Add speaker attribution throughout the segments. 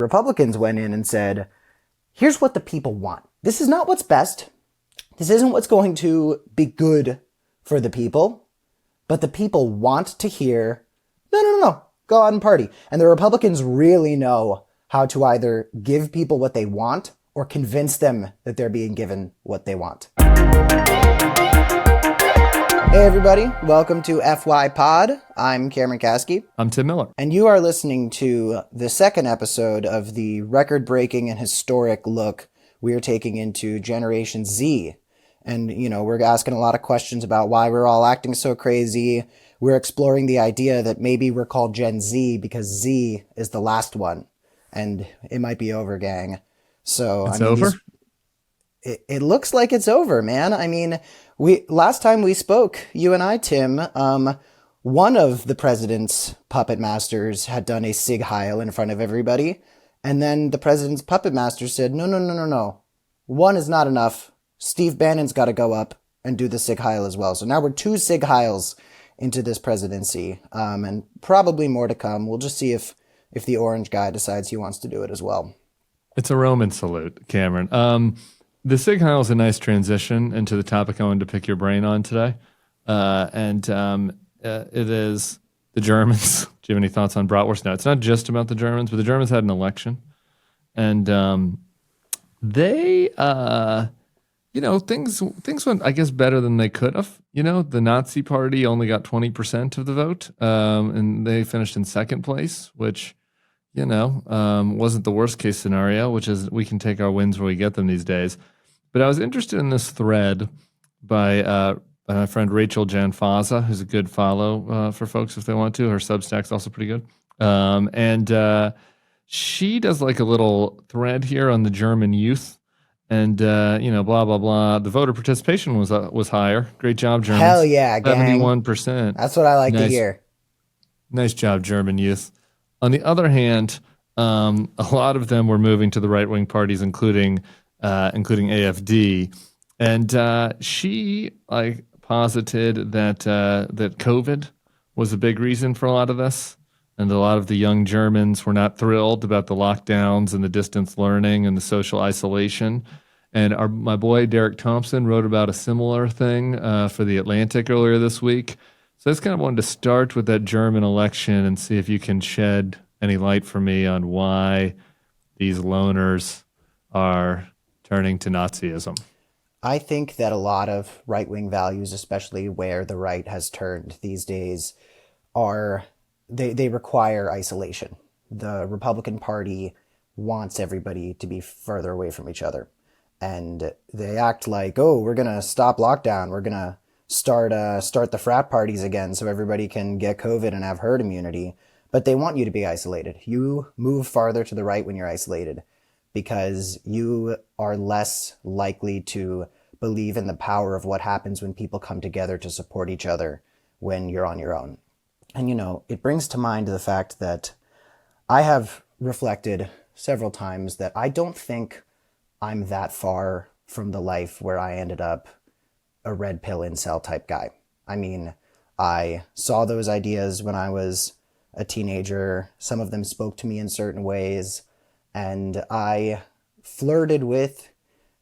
Speaker 1: Republicans went in and said, here's what the people want. This is not what's best. This isn't what's going to be good for the people. But the people want to hear, no, go out and party. And the Republicans really know how to either give people what they want or convince them that they're being given what they want. Hey everybody, welcome to FYPod. I'm Cameron Caskey.
Speaker 2: I'm Tim Miller.
Speaker 1: And you are listening to the second episode of the record-breaking and historic look we are taking into Generation Z. And, we're asking a lot of questions about why we're all acting so crazy. We're exploring the idea that maybe we're called Gen Z because Z is the last one. And it might be over, gang. So
Speaker 2: it's over?
Speaker 1: It looks like it's over, man. I mean, last time we spoke, you and I, Tim, one of the president's puppet masters had done a Sig Heil in front of everybody. And then the president's puppet master said, no. One is not enough. Steve Bannon's got to go up and do the Sig Heil as well. So now we're 2 Sig Heils into this presidency, and probably more to come. We'll just see if the orange guy decides he wants to do it as well.
Speaker 2: It's a Roman salute, Cameron. The Sig Heil is a nice transition into the topic I wanted to pick your brain on today. It is the Germans. Do you have any thoughts on bratwurst? No, it's not just about the Germans, but the Germans had an election. And they... things went, I guess, better than they could have. The Nazi Party only got 20% of the vote, and they finished in second place, which, wasn't the worst case scenario, which is we can take our wins where we get them these days. But I was interested in this thread by my friend Rachel Janfaza, who's a good follow for folks if they want to. Her Substack's also pretty good. And she does like a little thread here on the German youth. And, blah, blah, blah. The voter participation was higher. Great job, Germans.
Speaker 1: Hell yeah, gang.
Speaker 2: 71%.
Speaker 1: That's what I like to hear.
Speaker 2: Nice job, German youth. On the other hand, a lot of them were moving to the right-wing parties, including AfD. And she posited that COVID was a big reason for a lot of this. And a lot of the young Germans were not thrilled about the lockdowns and the distance learning and the social isolation. And my boy Derek Thompson wrote about a similar thing for The Atlantic earlier this week. So I just kind of wanted to start with that German election and see if you can shed any light for me on why these loners are turning to Nazism.
Speaker 1: I think that a lot of right-wing values, especially where the right has turned these days, are... They require isolation. The Republican Party wants everybody to be further away from each other. And they act like, we're going to stop lockdown. We're going to start the frat parties again so everybody can get COVID and have herd immunity. But they want you to be isolated. You move farther to the right when you're isolated because you are less likely to believe in the power of what happens when people come together to support each other when you're on your own. And, it brings to mind the fact that I have reflected several times that I don't think I'm that far from the life where I ended up a red pill incel type guy. I mean, I saw those ideas when I was a teenager. Some of them spoke to me in certain ways. And I flirted with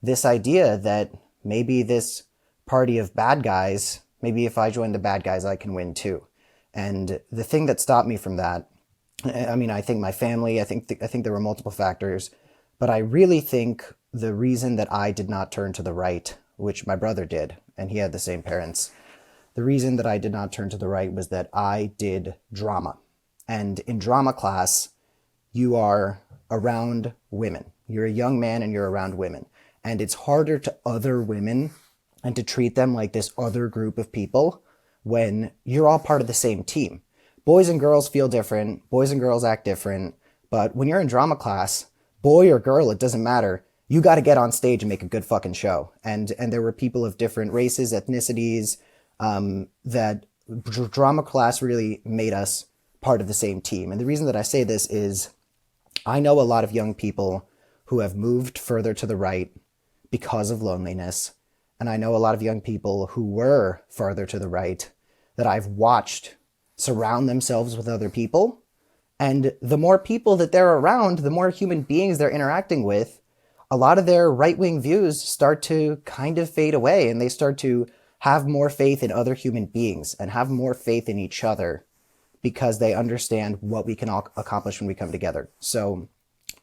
Speaker 1: this idea that maybe this party of bad guys, maybe if I join the bad guys, I can win too. And the thing that stopped me from that, I mean, I think my family, I think there were multiple factors, but I really think the reason that I did not turn to the right, which my brother did, and he had the same parents, the reason that I did not turn to the right was that I did drama. And in drama class, you are around women. You're a young man and you're around women. And it's harder to other women and to treat them like this other group of people when you're all part of the same team. Boys and girls feel different. Boys and girls act different. But when you're in drama class, boy or girl, it doesn't matter. You got to get on stage and make a good fucking show. And there were people of different races, ethnicities, that drama class really made us part of the same team. And the reason that I say this is I know a lot of young people who have moved further to the right because of loneliness. And I know a lot of young people who were farther to the right that I've watched surround themselves with other people And the more people that they're around, the more human beings they're interacting with, a lot of their right-wing views start to kind of fade away, and they start to have more faith in other human beings and have more faith in each other because they understand what we can all accomplish when we come together. So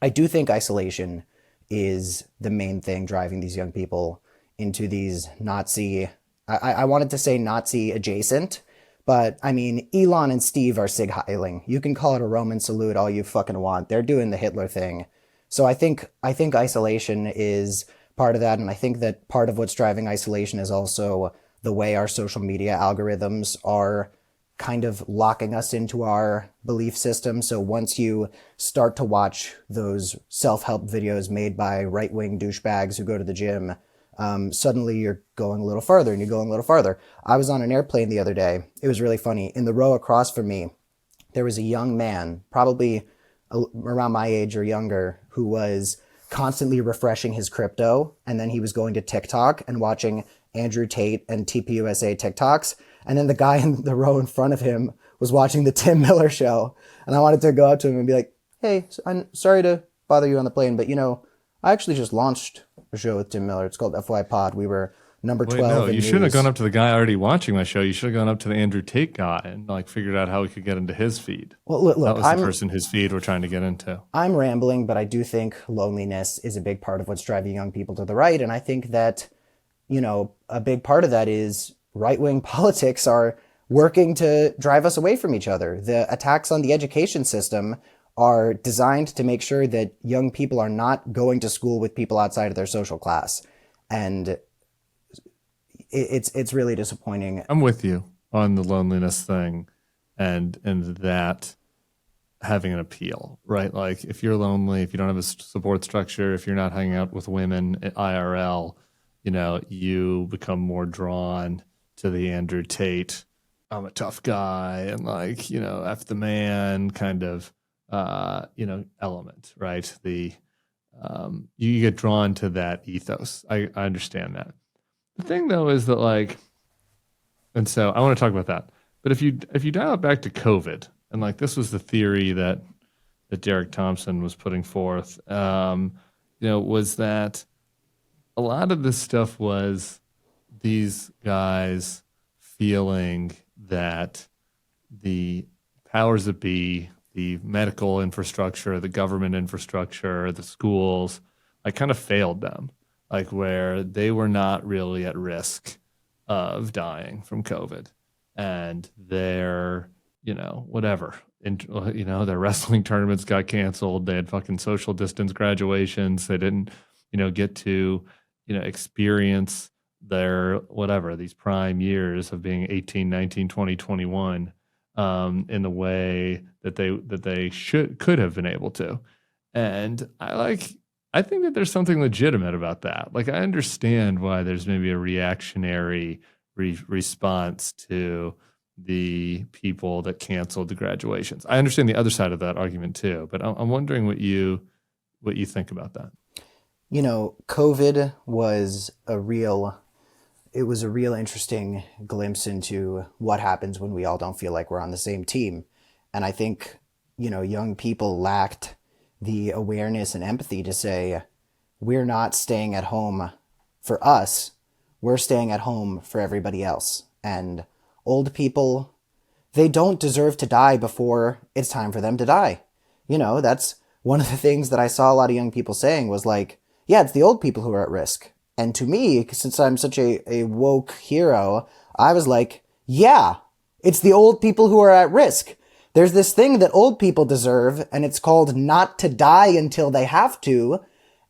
Speaker 1: I do think isolation is the main thing driving these young people into these Nazi, I wanted to say Nazi adjacent, but I mean, Elon and Steve are Sig Heiling. You can call it a Roman salute all you fucking want. They're doing the Hitler thing. So I think isolation is part of that, and I think that part of what's driving isolation is also the way our social media algorithms are kind of locking us into our belief system. So once you start to watch those self-help videos made by right-wing douchebags who go to the gym, suddenly you're going a little further and you're going a little farther. I was on an airplane the other day. It was really funny. In the row across from me, there was a young man, probably around my age or younger, who was constantly refreshing his crypto. And then he was going to TikTok and watching Andrew Tate and TPUSA TikToks. And then the guy in the row in front of him was watching the Tim Miller show. And I wanted to go up to him and be like, hey, I'm sorry to bother you on the plane, but I actually just launched a show with Tim Miller. It's called FYPod. We were number 12.
Speaker 2: No, you shouldn't have gone up to the guy already watching my show. You should have gone up to the Andrew Tate guy and figured out how we could get into his feed.
Speaker 1: Well, look,
Speaker 2: that was the person whose feed we're trying to get into.
Speaker 1: I'm rambling, but I do think loneliness is a big part of what's driving young people to the right. And I think that, a big part of that is right-wing politics are working to drive us away from each other. The attacks on the education system are designed to make sure that young people are not going to school with people outside of their social class. And it's really disappointing.
Speaker 2: I'm with you on the loneliness thing and that having an appeal, right? Like if you're lonely, if you don't have a support structure, if you're not hanging out with women at IRL, you become more drawn to the Andrew Tate, I'm a tough guy and F the man kind of, element, right? You get drawn to that ethos. I understand that. The thing though is that and so I want to talk about that. But if you dial it back to COVID, and this was the theory that Derek Thompson was putting forth, was that a lot of this stuff was these guys feeling that the powers that be, the medical infrastructure, the government infrastructure, the schools, kind of failed them. Where they were not really at risk of dying from COVID, and their, whatever, their wrestling tournaments got canceled. They had fucking social distance graduations. They didn't, get to, experience their whatever these prime years of being 18, 19, 20, 21 in the way that they could have been able to. And I think that there's something legitimate about that. I understand why there's maybe a reactionary response to the people that canceled the graduations. I understand the other side of that argument too, but I'm wondering what you think about that.
Speaker 1: COVID was a real interesting glimpse into what happens when we all don't feel like we're on the same team. And I think, young people lacked the awareness and empathy to say, we're not staying at home for us, we're staying at home for everybody else. And old people, they don't deserve to die before it's time for them to die. That's one of the things that I saw a lot of young people saying was yeah, it's the old people who are at risk. And to me, since I'm such a woke hero, I was like, yeah, it's the old people who are at risk. There's this thing that old people deserve, and it's called not to die until they have to.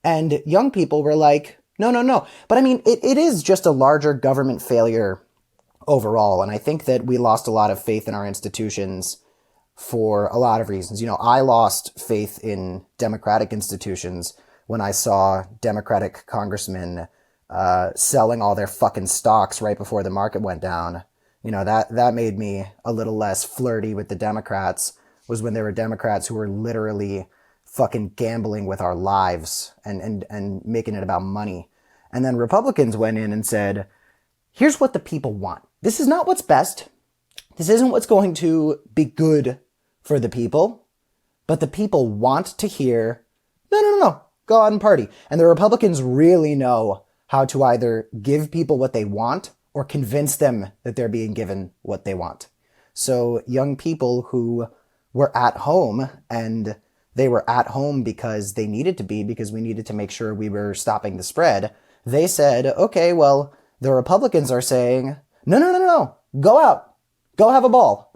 Speaker 1: And young people were like, no. But I mean, it is just a larger government failure overall. And I think that we lost a lot of faith in our institutions for a lot of reasons. I lost faith in democratic institutions when I saw Democratic congressmen selling all their fucking stocks right before the market went down. That made me a little less flirty with the Democrats, was when there were Democrats who were literally fucking gambling with our lives and making it about money. And then Republicans went in and said, here's what the people want. This is not what's best. This isn't what's going to be good for the people. But the people want to hear, no, no, no, no, go out and party. And the Republicans really know how to either give people what they want or convince them that they're being given what they want. So young people who were at home, and they were at home because they needed to be, because we needed to make sure we were stopping the spread, they said, okay, well, the Republicans are saying, no, no, no, no, no, go out, go have a ball.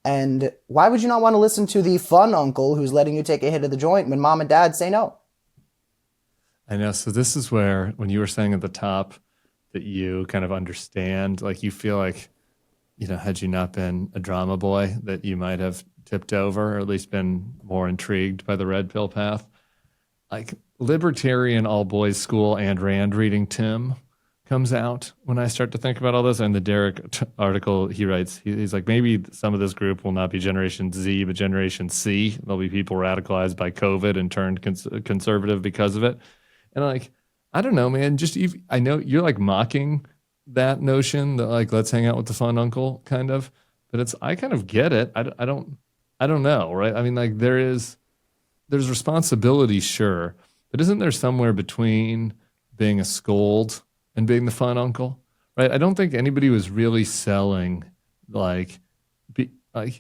Speaker 1: And why would you not want to listen to the fun uncle who's letting you take a hit of the joint when mom and dad say no?
Speaker 2: I know. So this is where, when you were saying at the top that you kind of understand, like you feel like, had you not been a drama boy, that you might have tipped over or at least been more intrigued by the red pill path. Like libertarian all boys school and Rand reading Tim comes out when I start to think about all this. And the Derek article he writes, he's like, maybe some of this group will not be Generation Z, but Generation C. There'll be people radicalized by COVID and turned conservative because of it. And like, I don't know, man. I know you're like mocking that notion that like, let's hang out with the fun uncle kind of, but I kind of get it. I don't know, right? I mean, like there's responsibility, sure, but isn't there somewhere between being a scold and being the fun uncle, right? I don't think anybody was really selling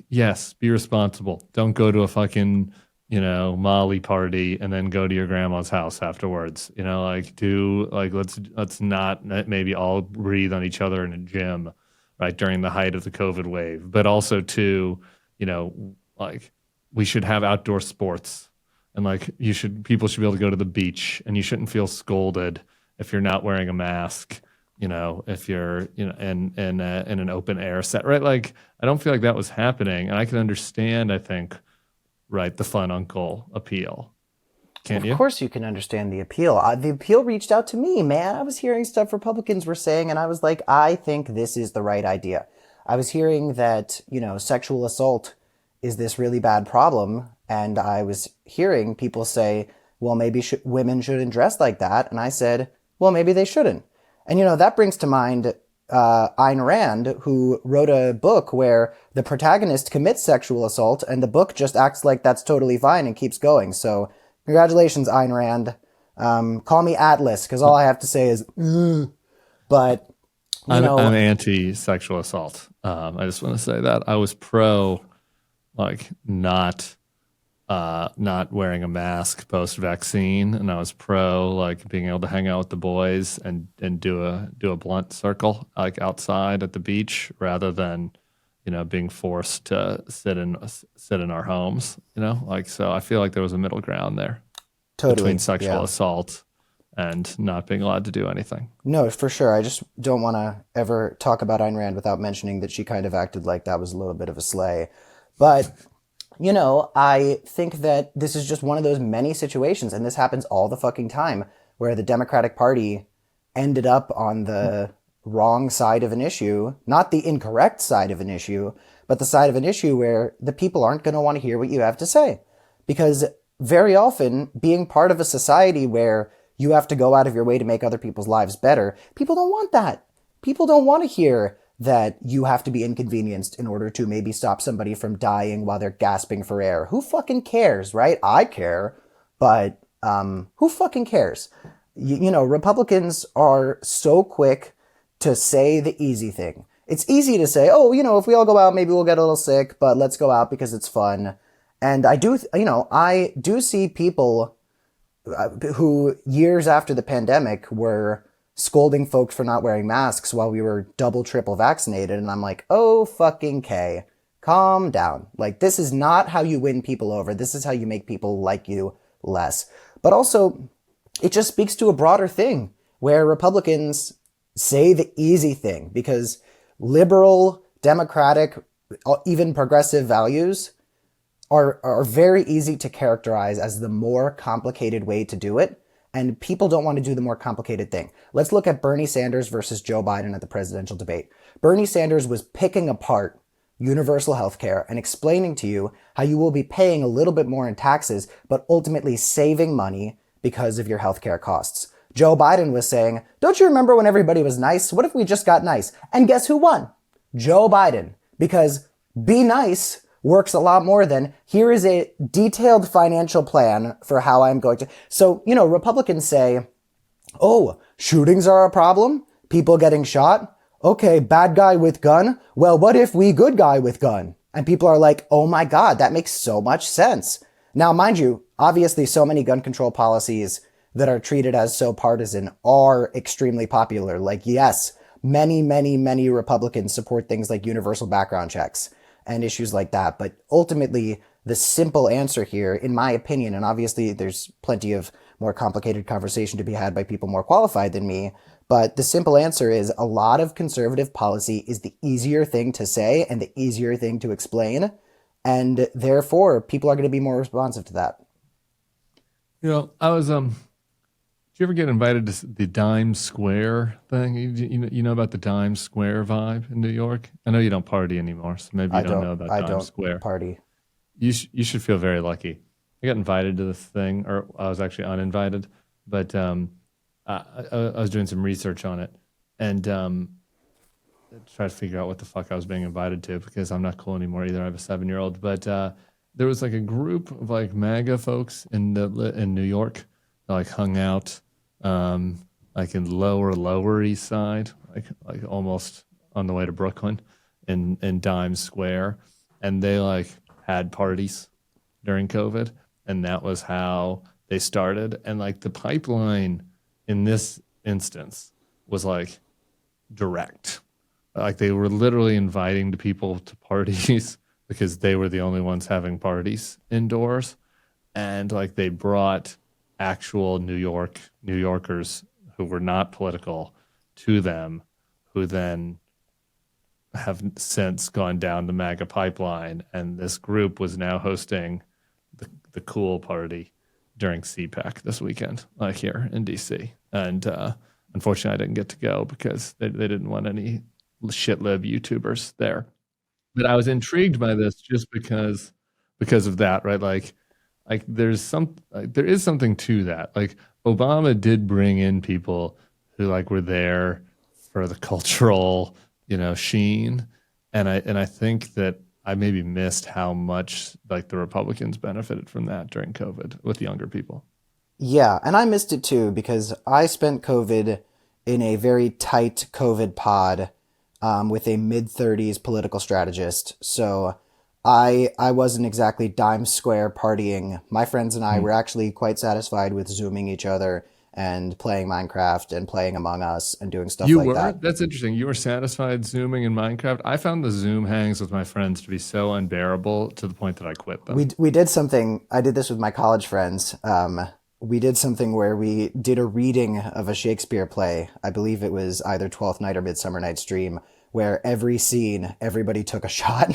Speaker 2: yes, be responsible. Don't go to a fucking, Molly party and then go to your grandma's house afterwards. Let's not maybe all breathe on each other in a gym, right, during the height of the COVID wave, but also too, we should have outdoor sports, and people should be able to go to the beach, and you shouldn't feel scolded if you're not wearing a mask, if you're, in an open air set, right? Like, I don't feel like that was happening. And I can understand, I think, right, the fun uncle appeal. Can't you?
Speaker 1: Of course you can understand the appeal. The appeal reached out to me, man. I was hearing stuff Republicans were saying, and I was like, I think this is the right idea. I was hearing that, sexual assault is this really bad problem. And I was hearing people say, well, maybe women shouldn't dress like that. And I said, well, maybe they shouldn't. And, that brings to mind Ayn Rand, who wrote a book where the protagonist commits sexual assault and the book just acts like that's totally fine and keeps going. So congratulations, Ayn Rand. Call me Atlas, because all I have to say is, but,
Speaker 2: I'm anti-sexual assault. I just want to say that I was pro, not wearing a mask post-vaccine, and I was pro being able to hang out with the boys and do a blunt circle outside at the beach rather than being forced to sit in our homes. So I feel like there was a middle ground there between sexual assault and not being allowed to do anything.
Speaker 1: No, for sure. I just don't want to ever talk about Ayn Rand without mentioning that she kind of acted like that was a little bit of a sleigh. But I think that this is just one of those many situations, and this happens all the fucking time, where the Democratic Party ended up on the wrong side of an issue, not the incorrect side of an issue, but the side of an issue where the people aren't going to want to hear what you have to say. Because very often, being part of a society where you have to go out of your way to make other people's lives better, people don't want that. People don't want to hear that you have to be inconvenienced in order to maybe stop somebody from dying while they're gasping for air. Who fucking cares, right? I care, but who fucking cares? Republicans are so quick to say the easy thing. It's easy to say, oh, if we all go out, maybe we'll get a little sick, but let's go out because it's fun. And I do see people who years after the pandemic were scolding folks for not wearing masks while we were double, triple vaccinated. And I'm like, oh, fucking K, calm down. This is not how you win people over. This is how you make people like you less. But also, it just speaks to a broader thing where Republicans say the easy thing, because liberal, democratic, even progressive values are very easy to characterize as the more complicated way to do it. And people don't want to do the more complicated thing. Let's look at Bernie Sanders versus Joe Biden at the presidential debate. Bernie Sanders was picking apart universal health care and explaining to you how you will be paying a little bit more in taxes, but ultimately saving money because of your healthcare costs. Joe Biden was saying, don't you remember when everybody was nice? What if we just got nice? And guess who won? Joe Biden. Because be nice works a lot more than here is a detailed financial plan for how I'm going to. So, Republicans say, oh, shootings are a problem? People getting shot? Okay, bad guy with gun? Well, what if we good guy with gun? And people are like, oh my God, that makes so much sense. Now, mind you, obviously so many gun control policies that are treated as so partisan are extremely popular. Like, yes, many, many, many Republicans support things like universal background checks and issues like that. But ultimately, the simple answer here, in my opinion, and obviously there's plenty of more complicated conversation to be had by people more qualified than me, but the simple answer is a lot of conservative policy is the easier thing to say and the easier thing to explain. And therefore, people are going to be more responsive to that.
Speaker 2: I was did you ever get invited to the Dime Square thing? You know about the Dime Square vibe in New York? I know you don't party anymore, so maybe you don't know about Dime Square.
Speaker 1: Party.
Speaker 2: You should feel very lucky. I got invited to this thing, or I was actually uninvited, but I was doing some research on it and try to figure out what the fuck I was being invited to because I'm not cool anymore either. I have a 7-year-old, but there was like a group of like MAGA folks in New York that like hung out like in lower East Side, like almost on the way to Brooklyn in Dime Square, and they like had parties during COVID, and that was how they started. And like the pipeline in this instance was like direct. Like they were literally inviting the people to parties because they were the only ones having parties indoors. And like they brought actual New Yorkers who were not political to them, who then have since gone down the MAGA pipeline. And this group was now hosting the cool party during CPAC this weekend, like here in DC. And unfortunately, I didn't get to go because they didn't want any shitlib YouTubers there. But I was intrigued by this just because of that, right? Like there is something to that. Like Obama did bring in people who like were there for the cultural, sheen, and I think that I maybe missed how much like the Republicans benefited from that during COVID with younger people.
Speaker 1: Yeah, and I missed it too because I spent COVID in a very tight COVID pod with a mid-30s political strategist. So I wasn't exactly dime square partying. My friends and I were actually quite satisfied with Zooming each other and playing Minecraft and playing Among Us and doing stuff
Speaker 2: You
Speaker 1: like
Speaker 2: were?
Speaker 1: that.
Speaker 2: That's interesting. You were satisfied Zooming in Minecraft. I found the Zoom hangs with my friends to be so unbearable to the point that I quit them.
Speaker 1: We did something. I did this with my college friends. We did something where we did a reading of a Shakespeare play. I believe it was either Twelfth Night or Midsummer Night's Dream, where every scene, everybody took a shot.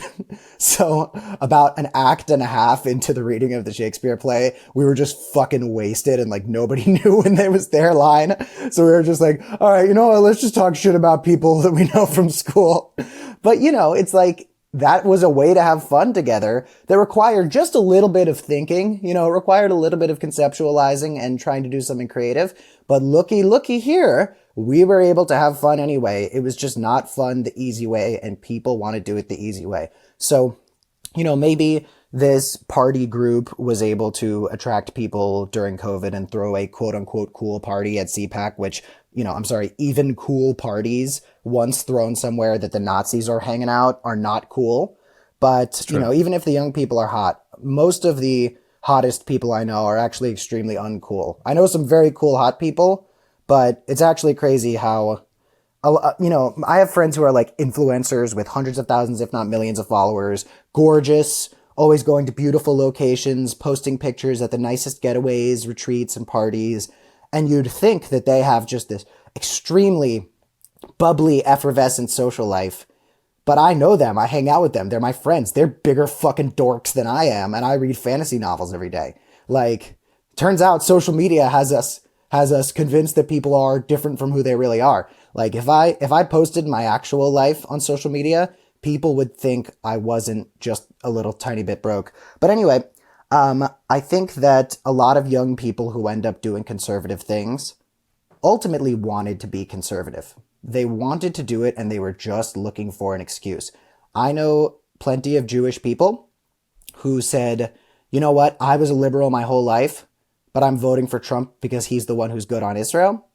Speaker 1: So about an act and a half into the reading of the Shakespeare play, we were just fucking wasted and like nobody knew when there was their line. So we were just like, all right, let's just talk shit about people that we know from school. But it's like, that was a way to have fun together that required just a little bit of thinking, required a little bit of conceptualizing and trying to do something creative. But looky here, we were able to have fun anyway. It was just not fun the easy way, and people want to do it the easy way. So, maybe this party group was able to attract people during COVID and throw a quote unquote cool party at CPAC, which, I'm sorry, even cool parties once thrown somewhere that the Nazis are hanging out are not cool. But, even if the young people are hot, most of the hottest people I know are actually extremely uncool. I know some very cool hot people, but it's actually crazy how, I have friends who are like influencers with hundreds of thousands, if not millions of followers, gorgeous, always going to beautiful locations, posting pictures at the nicest getaways, retreats, and parties. And you'd think that they have just this extremely bubbly, effervescent social life. But I know them. I hang out with them. They're my friends. They're bigger fucking dorks than I am. And I read fantasy novels every day. Like, turns out social media has us convinced that people are different from who they really are. Like, if I posted my actual life on social media, people would think I wasn't just a little tiny bit broke. But anyway, I think that a lot of young people who end up doing conservative things ultimately wanted to be conservative. They wanted to do it and they were just looking for an excuse. I know plenty of Jewish people who said, you know what, I was a liberal my whole life, but I'm voting for Trump because he's the one who's good on Israel.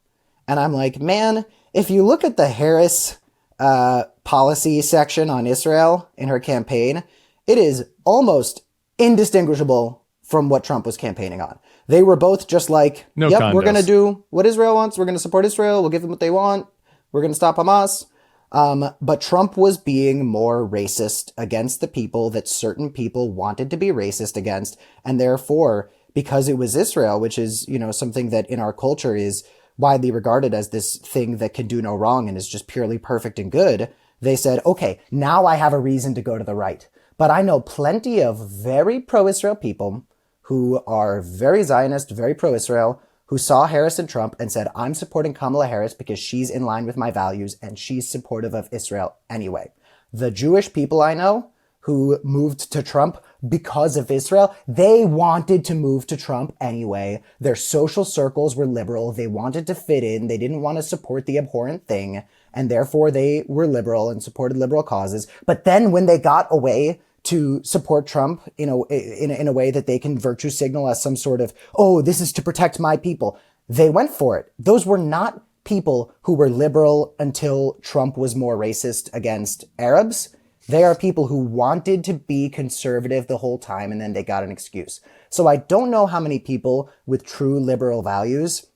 Speaker 1: And I'm like, man, if you look at the Harris policy section on Israel in her campaign, it is almost indistinguishable from what Trump was campaigning on. They were both just like,
Speaker 2: No
Speaker 1: yep, we're going to
Speaker 2: condos.
Speaker 1: do what Israel wants. We're going to support Israel. We'll give them what they want. We're going to stop Hamas. But Trump was being more racist against the people that certain people wanted to be racist against. And therefore, because it was Israel, which is, something that in our culture is widely regarded as this thing that can do no wrong and is just purely perfect and good, they said, okay, now I have a reason to go to the right. But I know plenty of very pro-Israel people who are very Zionist, very pro-Israel, who saw Harris and Trump and said, I'm supporting Kamala Harris because she's in line with my values and she's supportive of Israel anyway. The Jewish people I know who moved to Trump because of Israel, they wanted to move to Trump anyway. Their social circles were liberal. They wanted to fit in. They didn't want to support the abhorrent thing. And therefore they were liberal and supported liberal causes. But then when they got away to support Trump in a way that they can virtue signal as some sort of, oh, this is to protect my people, they went for it. Those were not people who were liberal until Trump was more racist against Arabs. They are people who wanted to be conservative the whole time and then they got an excuse. So I don't know how many people with true liberal values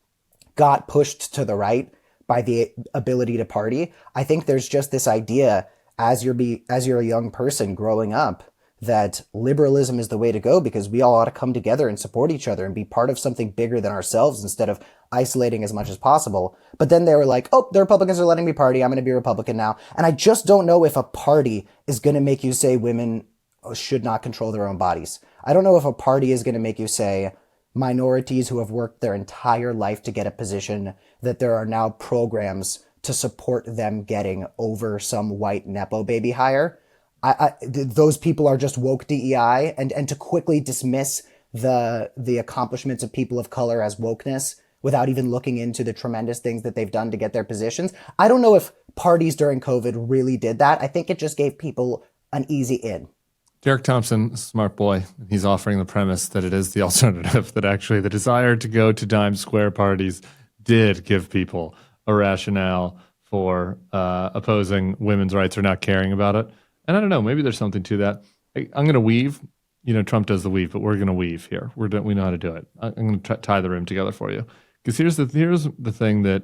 Speaker 1: got pushed to the right by the ability to party. I think there's just this idea as you're a young person growing up that liberalism is the way to go because we all ought to come together and support each other and be part of something bigger than ourselves instead of isolating as much as possible. But then they were like, oh, the Republicans are letting me party. I'm going to be a Republican now. And I just don't know if a party is going to make you say women should not control their own bodies. I don't know if a party is going to make you say minorities who have worked their entire life to get a position that there are now programs to support them getting over some white Nepo baby hire. Those people are just woke DEI, and to quickly dismiss the accomplishments of people of color as wokeness without even looking into the tremendous things that they've done to get their positions. I don't know if parties during COVID really did that. I think it just gave people an easy in.
Speaker 2: Derek Thompson, smart boy, he's offering the premise that it is the alternative, that actually the desire to go to Times Square parties did give people a rationale for opposing women's rights or not caring about it. And I don't know, maybe there's something to that. I'm going to weave. Trump does the weave, but we're going to weave here. We know how to do it. I'm going to tie the room together for you. Because here's the thing that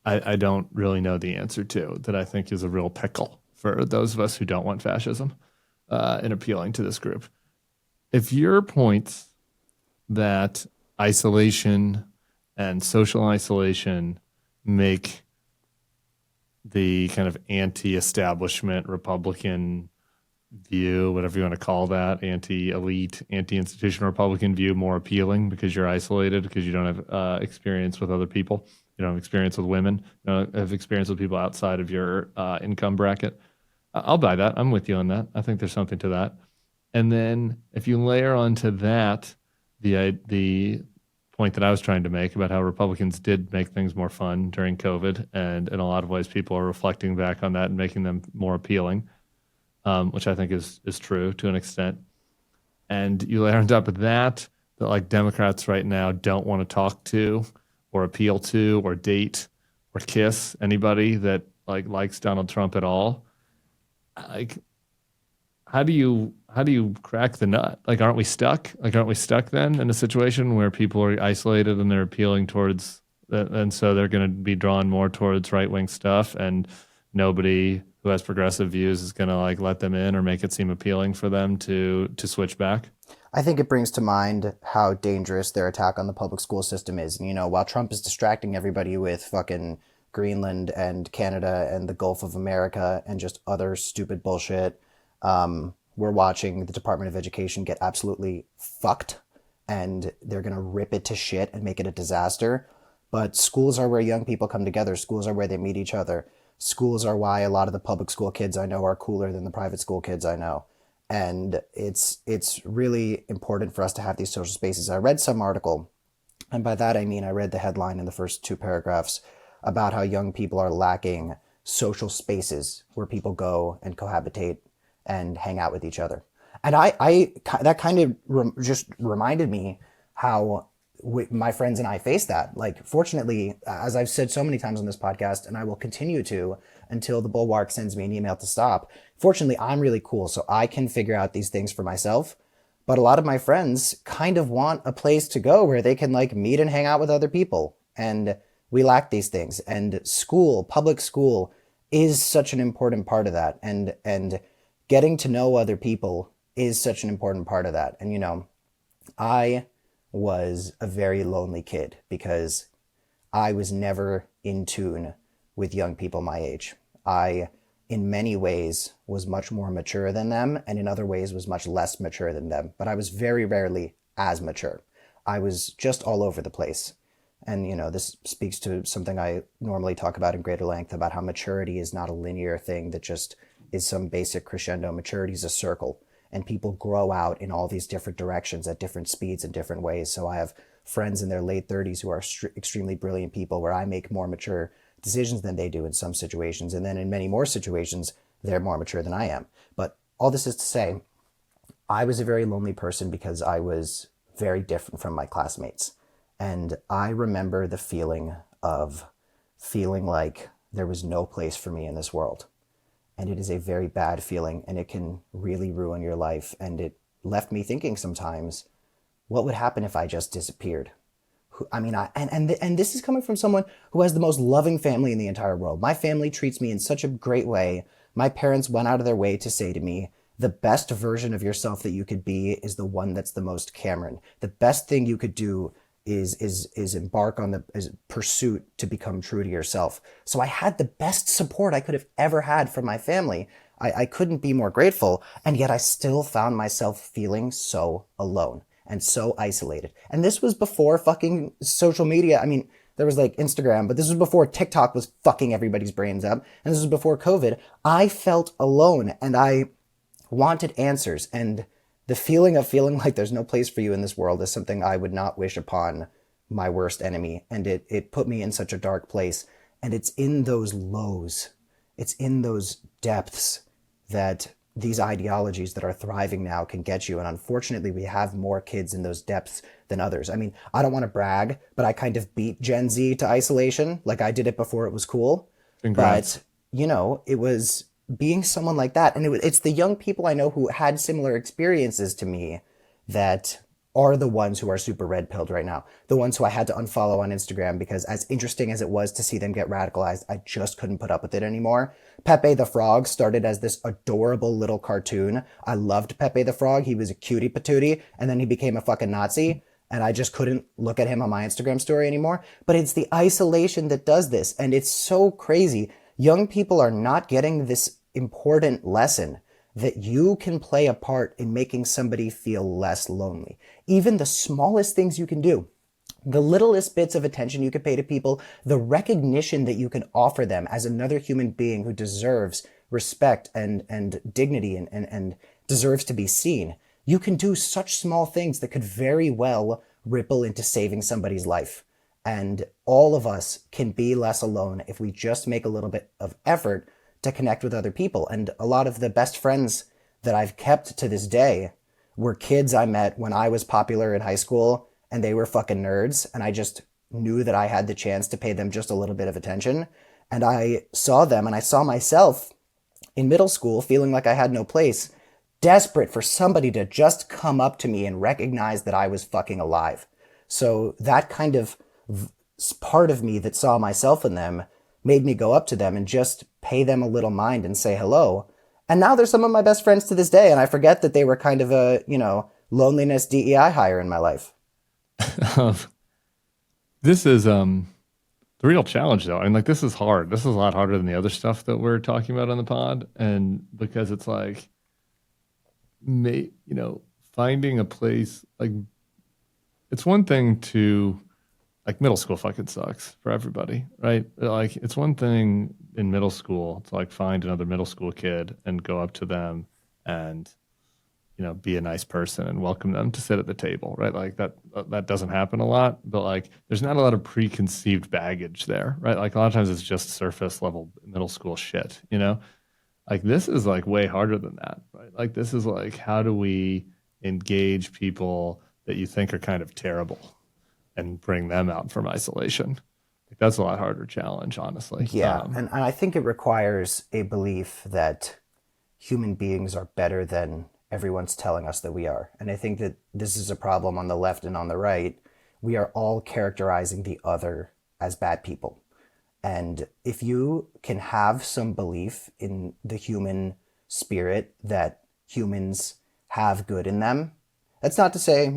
Speaker 2: I don't really know the answer to, that I think is a real pickle for those of us who don't want fascism in appealing to this group. If your point that isolation and social isolation make the kind of anti-establishment Republican view, whatever you want to call that, anti-elite, anti-institutional Republican view more appealing because you're isolated, because you don't have experience with other people, you don't have experience with women, you don't have experience with people outside of your income bracket. I'll buy that. I'm with you on that. I think there's something to that. And then if you layer onto that the point that I was trying to make about how Republicans did make things more fun during COVID, and in a lot of ways people are reflecting back on that and making them more appealing, which I think is true to an extent. And you layer on top of that like Democrats right now don't want to talk to or appeal to or date or kiss anybody that likes Donald Trump at all. Like, how do you crack the nut? Aren't we stuck? Aren't we stuck then in a situation where people are isolated and they're appealing towards, and so they're going to be drawn more towards right wing stuff, and nobody who has progressive views is going to let them in or make it seem appealing for them to switch back?
Speaker 1: I think it brings to mind how dangerous their attack on the public school system is. And, while Trump is distracting everybody with fucking Greenland and Canada and the Gulf of America and just other stupid bullshit, we're watching the Department of Education get absolutely fucked, and they're going to rip it to shit and make it a disaster. But schools are where young people come together. Schools are where they meet each other. Schools are why a lot of the public school kids I know are cooler than the private school kids I know. And it's really important for us to have these social spaces. I read some article, and by that I mean I read the headline in the first two paragraphs about how young people are lacking social spaces where people go and cohabitate and hang out with each other. And that kind of just reminded me how my friends and I face that. Like, fortunately, as I've said so many times on this podcast, and I will continue to until the Bulwark sends me an email to stop. Fortunately, I'm really cool, so I can figure out these things for myself. But a lot of my friends kind of want a place to go where they can like meet and hang out with other people. And we lack these things. And school, public school, is such an important part of that. And getting to know other people is such an important part of that. And I was a very lonely kid because I was never in tune with young people my age. I, in many ways, was much more mature than them, and in other ways was much less mature than them. But I was very rarely as mature. I was just all over the place. And, this speaks to something I normally talk about in greater length about how maturity is not a linear thing that just is some basic crescendo. Maturity is a circle, and people grow out in all these different directions at different speeds and different ways. So I have friends in their late 30s who are extremely brilliant people where I make more mature decisions than they do in some situations. And then in many more situations, they're more mature than I am. But all this is to say, I was a very lonely person because I was very different from my classmates. And I remember the feeling of feeling like there was no place for me in this world. And it is a very bad feeling, and it can really ruin your life. And it left me thinking sometimes, what would happen if I just disappeared? I mean, and this is coming from someone who has the most loving family in the entire world. My family treats me in such a great way. My parents went out of their way to say to me, the best version of yourself that you could be is the one that's the most Cameron. The best thing you could do is embark on the pursuit to become true to yourself. So I had the best support I could have ever had from my family. I couldn't be more grateful, and yet I still found myself feeling so alone and so isolated. And this was before fucking social media. I mean, there was like Instagram, but this was before TikTok was fucking everybody's brains up. And this was before COVID. I felt alone, and I wanted answers. And the feeling of feeling like there's no place for you in this world is something I would not wish upon my worst enemy. And it put me in such a dark place. And it's in those lows, it's in those depths that these ideologies that are thriving now can get you. And unfortunately, we have more kids in those depths than others. I mean, I don't want to brag, but I kind of beat Gen Z to isolation. Like, I did it before it was cool.
Speaker 2: Congrats.
Speaker 1: But, it was being someone like that. And it's the young people I know who had similar experiences to me that are the ones who are super red pilled right now. The ones who I had to unfollow on Instagram because, as interesting as it was to see them get radicalized, I just couldn't put up with it anymore. Pepe the Frog started as this adorable little cartoon. I loved Pepe the Frog. He was a cutie patootie, and then he became a fucking Nazi. And I just couldn't look at him on my Instagram story anymore. But it's the isolation that does this. And it's so crazy. Young people are not getting this important lesson that you can play a part in making somebody feel less lonely. Even the smallest things you can do, the littlest bits of attention you can pay to people, the recognition that you can offer them as another human being who deserves respect and dignity and deserves to be seen. You can do such small things that could very well ripple into saving somebody's life. And all of us can be less alone if we just make a little bit of effort to connect with other people. And a lot of the best friends that I've kept to this day were kids I met when I was popular in high school and they were fucking nerds. And I just knew that I had the chance to pay them just a little bit of attention. And I saw them and I saw myself in middle school feeling like I had no place, desperate for somebody to just come up to me and recognize that I was fucking alive. So that kind of part of me that saw myself in them made me go up to them and just pay them a little mind and say hello. And now they're some of my best friends to this day. And I forget that they were kind of a, loneliness DEI hire in my life.
Speaker 2: This is the real challenge, though. And like, this is hard. This is a lot harder than the other stuff that we're talking about on the pod. And because it's like, finding a place, like, it's one thing to, like, middle school fucking sucks for everybody, right? Like, it's one thing in middle school to like find another middle school kid and go up to them and, be a nice person and welcome them to sit at the table, right? Like that doesn't happen a lot, but like there's not a lot of preconceived baggage there, right? Like a lot of times it's just surface level middle school shit, Like this is like way harder than that, right? Like this is like, how do we engage people that you think are kind of terrible and bring them out from isolation? Like that's a lot harder challenge, honestly.
Speaker 1: Yeah, and I think it requires a belief that human beings are better than everyone's telling us that we are. And I think that this is a problem on the left and on the right. We are all characterizing the other as bad people. And if you can have some belief in the human spirit that humans have good in them, that's not to say,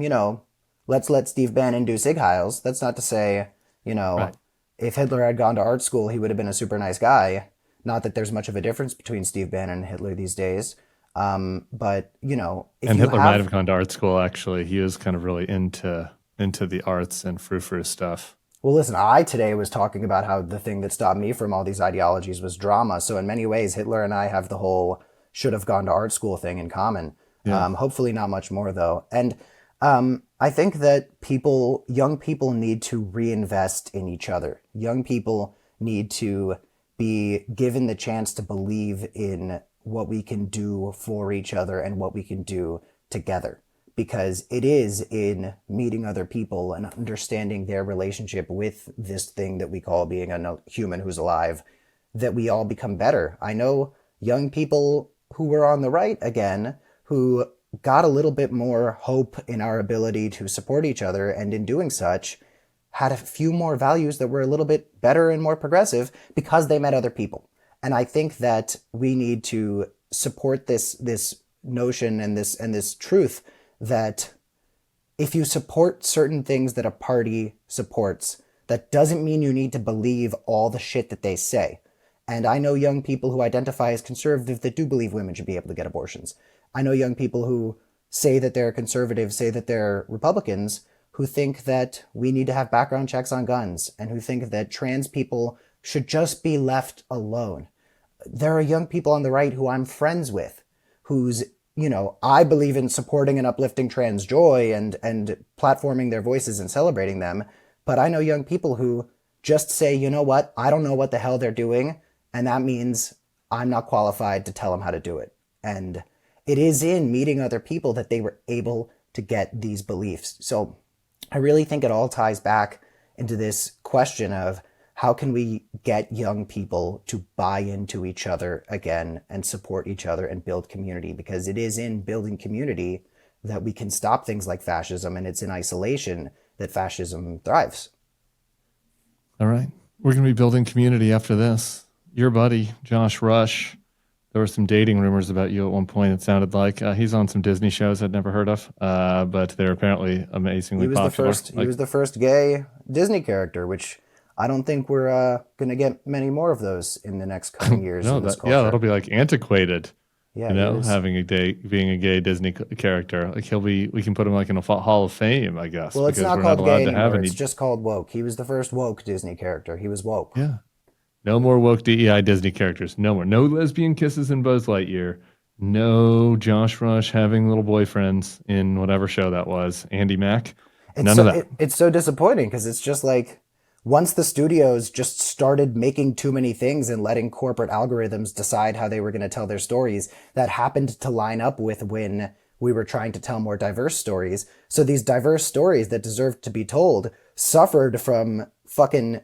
Speaker 1: let's let Steve Bannon do Sig Heils. That's not to say, you know,
Speaker 2: Right.
Speaker 1: if Hitler had gone to art school, he would have been a super nice guy. Not that there's much of a difference between Steve Bannon and Hitler these days. But, if
Speaker 2: And
Speaker 1: you
Speaker 2: Hitler might
Speaker 1: have
Speaker 2: have gone to art school, actually. He was kind of really into the arts and frou-frou stuff.
Speaker 1: Well, listen, I today was talking about how the thing that stopped me from all these ideologies was drama. So in many ways, Hitler and I have the whole should have gone to art school thing in common.
Speaker 2: Yeah.
Speaker 1: Hopefully not much more though. And I think that young people need to reinvest in each other. Young people need to be given the chance to believe in what we can do for each other and what we can do together, because it is in meeting other people and understanding their relationship with this thing that we call being a human who's alive that we all become better. I know young people who were on the right again who got a little bit more hope in our ability to support each other, and in doing such had a few more values that were a little bit better and more progressive because they met other people. And I think that we need to support this notion and this truth that if you support certain things that a party supports, that doesn't mean you need to believe all the shit that they say. And I know young people who identify as conservative that do believe women should be able to get abortions. I know young people who say that they're conservative, say that they're Republicans, who think that we need to have background checks on guns, and who think that trans people should just be left alone. There are young people on the right who I'm friends with, whose, I believe in supporting and uplifting trans joy and platforming their voices and celebrating them. But I know young people who just say, you know what, I don't know what the hell they're doing, and that means I'm not qualified to tell them how to do it. And it is in meeting other people that they were able to get these beliefs. So I really think it all ties back into this question of how can we get young people to buy into each other again and support each other and build community, because it is in building community that we can stop things like fascism, and it's in isolation that fascism thrives.
Speaker 2: All right. We're going to be building community after this. Your buddy, Josh Rush, there were some dating rumors about you at one point, it sounded like. He's on some Disney shows I'd never heard of, but they're apparently amazingly popular.
Speaker 1: He was the first gay Disney character, which I don't think we're going to get many more of those in the next coming years
Speaker 2: No,
Speaker 1: in this
Speaker 2: yeah,
Speaker 1: culture.
Speaker 2: that'll be like antiquated.
Speaker 1: Yeah,
Speaker 2: Having being a gay Disney character. Like we can put him like in a Hall of Fame, I guess.
Speaker 1: Well, it's
Speaker 2: because
Speaker 1: not
Speaker 2: we're
Speaker 1: called
Speaker 2: allowed
Speaker 1: gay
Speaker 2: to have
Speaker 1: anymore.
Speaker 2: any.
Speaker 1: It's just called woke. He was the first woke Disney character. He was woke.
Speaker 2: Yeah. No more woke DEI Disney characters. No more. No lesbian kisses in Buzz Lightyear. No Josh Rush having little boyfriends in whatever show that was. Andy Mack. None of that.
Speaker 1: It's so disappointing because it's just like once the studios just started making too many things and letting corporate algorithms decide how they were going to tell their stories, that happened to line up with when we were trying to tell more diverse stories. So these diverse stories that deserved to be told suffered from fucking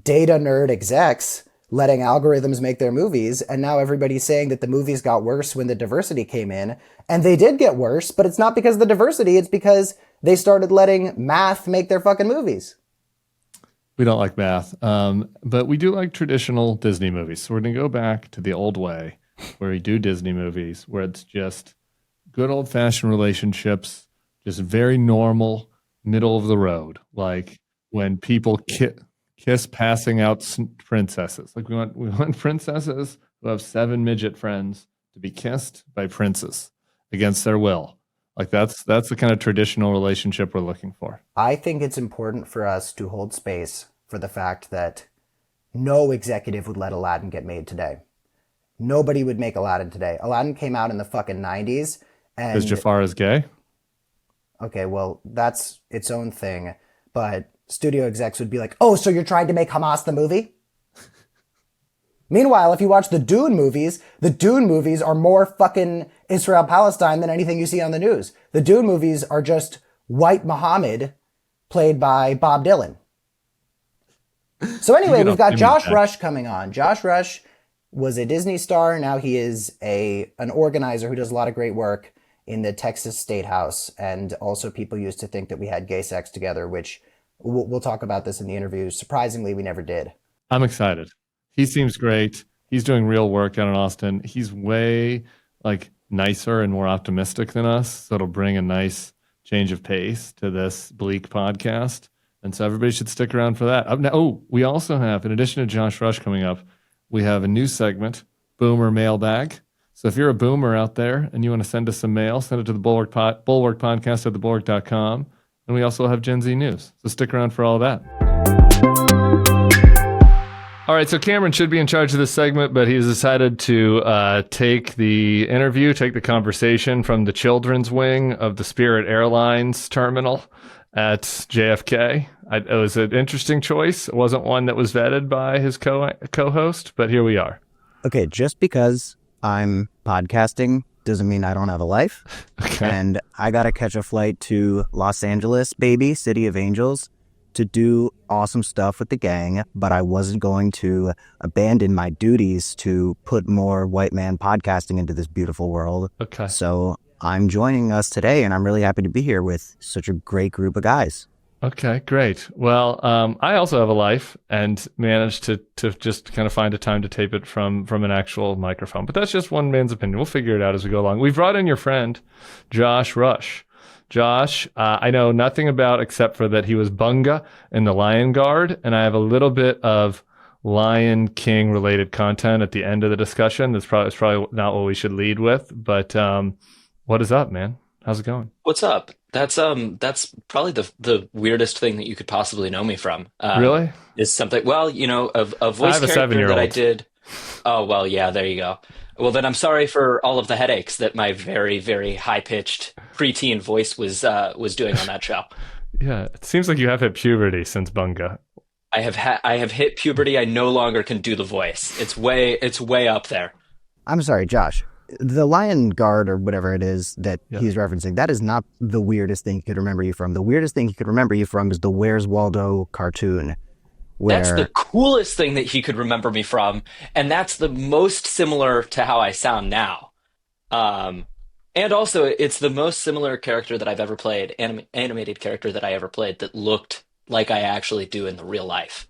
Speaker 1: data nerd execs letting algorithms make their movies, and now everybody's saying that the movies got worse when the diversity came in, and they did get worse, but it's not because of the diversity, it's because they started letting math make their fucking movies.
Speaker 2: We don't like math, but we do like traditional Disney movies. So we're going to go back to the old way where we do Disney movies, where it's just good old-fashioned relationships, just very normal, middle of the road, like when people kiss passing out princesses. Like we want princesses who have 7 midget friends to be kissed by princes against their will. Like that's the kind of traditional relationship we're looking for.
Speaker 1: I think it's important for us to hold space for the fact that no executive would let Aladdin get made today. Nobody would make Aladdin today. Aladdin came out in the fucking 90s. And
Speaker 2: Is Jafar is gay?
Speaker 1: Okay, well, that's its own thing. But studio execs would be like, oh, so you're trying to make Hamas the movie? Meanwhile, if you watch the Dune movies are more fucking Israel-Palestine than anything you see on the news. The Dune movies are just white Muhammad played by Bob Dylan. So anyway, we've got Josh Rush coming on. Josh Rush was a Disney star. Now he is an organizer who does a lot of great work in the Texas State House. And also people used to think that we had gay sex together, which we'll talk about this in the interview. Surprisingly, we never did.
Speaker 2: I'm excited. He seems great. He's doing real work out in Austin. He's way nicer and more optimistic than us. So it'll bring a nice change of pace to this bleak podcast. And so everybody should stick around for that. We also have, in addition to Josh Rush coming up, we have a new segment, Boomer Mailbag. So if you're a boomer out there and you want to send us some mail, send it to the Bulwark podcast at thebulwark.com. And we also have Gen Z news. So stick around for all of that. All right, so Cameron should be in charge of this segment, but he's decided to take the conversation from the children's wing of the Spirit Airlines terminal at JFK. It was an interesting choice. It wasn't one that was vetted by his co-host, but here we are.
Speaker 1: Okay, just because I'm podcasting doesn't mean I don't have a life.
Speaker 2: Okay.
Speaker 1: And I got to catch a flight to Los Angeles, baby, City of Angels, to do awesome stuff with the gang, but I wasn't going to abandon my duties to put more white man podcasting into this beautiful world.
Speaker 2: Okay.
Speaker 1: So I'm joining us today, and I'm really happy to be here with such a great group of guys.
Speaker 2: Okay, great. Well, I also have a life and managed to just kind of find a time to tape it from an actual microphone. But that's just one man's opinion. We'll figure it out as we go along. We've brought in your friend, Josh Rush. Josh, I know nothing about except for that he was Bunga in the Lion Guard, and I have a little bit of Lion King related content at the end of the discussion. That's probably not what we should lead with, but what is up, man? How's it going?
Speaker 3: What's up? That's probably the weirdest thing that you could possibly know me from.
Speaker 2: Really?
Speaker 3: Is something, well, a voice
Speaker 2: I have a
Speaker 3: character
Speaker 2: 7-year-old.
Speaker 3: that I did. Oh, well, yeah, there you go. Well, then I'm sorry for all of the headaches that my very, very high-pitched preteen voice was doing on that show.
Speaker 2: Yeah, it seems like you have hit puberty since Bunga.
Speaker 3: I have hit puberty. I no longer can do the voice. It's way up there.
Speaker 1: I'm sorry, Josh. The Lion Guard or whatever it is that he's referencing, that is not the weirdest thing he could remember you from. The weirdest thing he could remember you from is the Where's Waldo cartoon.
Speaker 3: That's the coolest thing that he could remember me from, and that's the most similar to how I sound now. And also, it's the most similar character that I've ever played, animated character that I ever played that looked like I actually do in the real life.